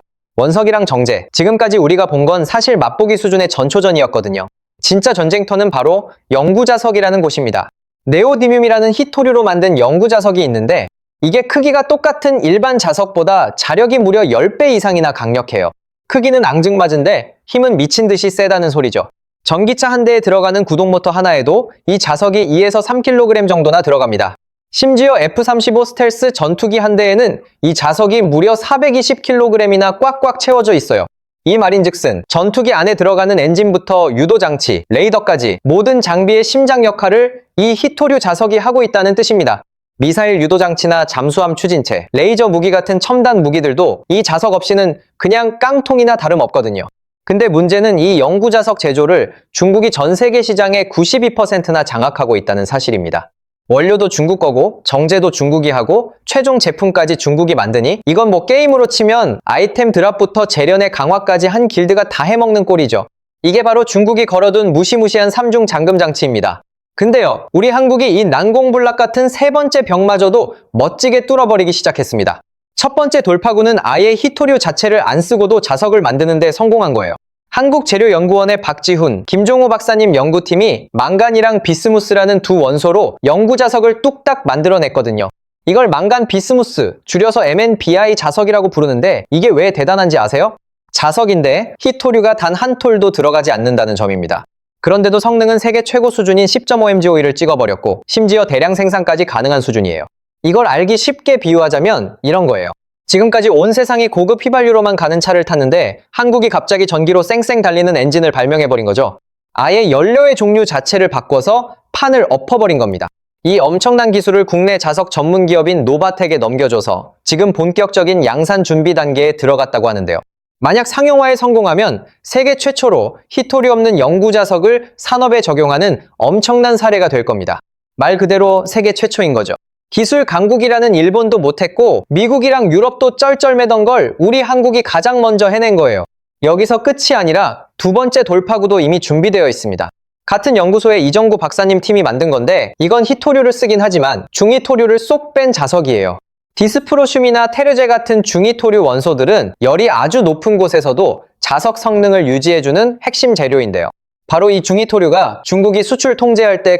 원석이랑 정제, 지금까지 우리가 본 건 사실 맛보기 수준의 전초전이었거든요. 진짜 전쟁터는 바로 영구자석이라는 곳입니다. 네오디뮴이라는 히토류로 만든 영구자석이 있는데 이게 크기가 똑같은 일반 자석보다 자력이 무려 10배 이상이나 강력해요. 크기는 앙증맞은데 힘은 미친 듯이 세다는 소리죠. 전기차 한 대에 들어가는 구동모터 하나에도 이 자석이 2에서 3kg 정도나 들어갑니다. 심지어 F-35 스텔스 전투기 한 대에는 이 자석이 무려 420kg이나 꽉꽉 채워져 있어요. 이 말인즉슨 전투기 안에 들어가는 엔진부터 유도장치, 레이더까지 모든 장비의 심장 역할을 이 히토류 자석이 하고 있다는 뜻입니다. 미사일 유도장치나 잠수함 추진체, 레이저 무기 같은 첨단 무기들도 이 자석 없이는 그냥 깡통이나 다름없거든요. 근데 문제는 이 영구자석 제조를 중국이 전 세계 시장의 92%나 장악하고 있다는 사실입니다. 원료도 중국 거고 정제도 중국이 하고 최종 제품까지 중국이 만드니 이건 뭐 게임으로 치면 아이템 드랍부터 재련의 강화까지 한 길드가 다 해먹는 꼴이죠. 이게 바로 중국이 걸어둔 무시무시한 3중 잠금 장치입니다. 근데요, 우리 한국이 이 난공불락 같은 세 번째 벽마저도 멋지게 뚫어버리기 시작했습니다. 첫 번째 돌파구는 아예 히토류 자체를 안 쓰고도 자석을 만드는 데 성공한 거예요. 한국재료연구원의 박지훈, 김종호 박사님 연구팀이 망간이랑 비스무스라는 두 원소로 영구자석을 뚝딱 만들어냈거든요. 이걸 망간 비스무스, 줄여서 MnBi 자석이라고 부르는데 이게 왜 대단한지 아세요? 자석인데 히토류가 단 한 톨도 들어가지 않는다는 점입니다. 그런데도 성능은 세계 최고 수준인 10.5mgOE를 찍어버렸고 심지어 대량 생산까지 가능한 수준이에요. 이걸 알기 쉽게 비유하자면 이런 거예요. 지금까지 온 세상이 고급 휘발유로만 가는 차를 탔는데 한국이 갑자기 전기로 쌩쌩 달리는 엔진을 발명해버린 거죠. 아예 연료의 종류 자체를 바꿔서 판을 엎어버린 겁니다. 이 엄청난 기술을 국내 자석 전문 기업인 노바텍에 넘겨줘서 지금 본격적인 양산 준비 단계에 들어갔다고 하는데요. 만약 상용화에 성공하면 세계 최초로 히토리 없는 영구 자석을 산업에 적용하는 엄청난 사례가 될 겁니다. 말 그대로 세계 최초인 거죠. 기술 강국이라는 일본도 못했고 미국이랑 유럽도 쩔쩔매던 걸 우리 한국이 가장 먼저 해낸 거예요. 여기서 끝이 아니라 두 번째 돌파구도 이미 준비되어 있습니다. 같은 연구소의 이정구 박사님 팀이 만든 건데 이건 히토류를 쓰긴 하지만 중히토류를 쏙 뺀 자석이에요. 디스프로슘이나 테르제 같은 중히토류 원소들은 열이 아주 높은 곳에서도 자석 성능을 유지해주는 핵심 재료인데요. 바로 이 중히토류가 중국이 수출 통제할 때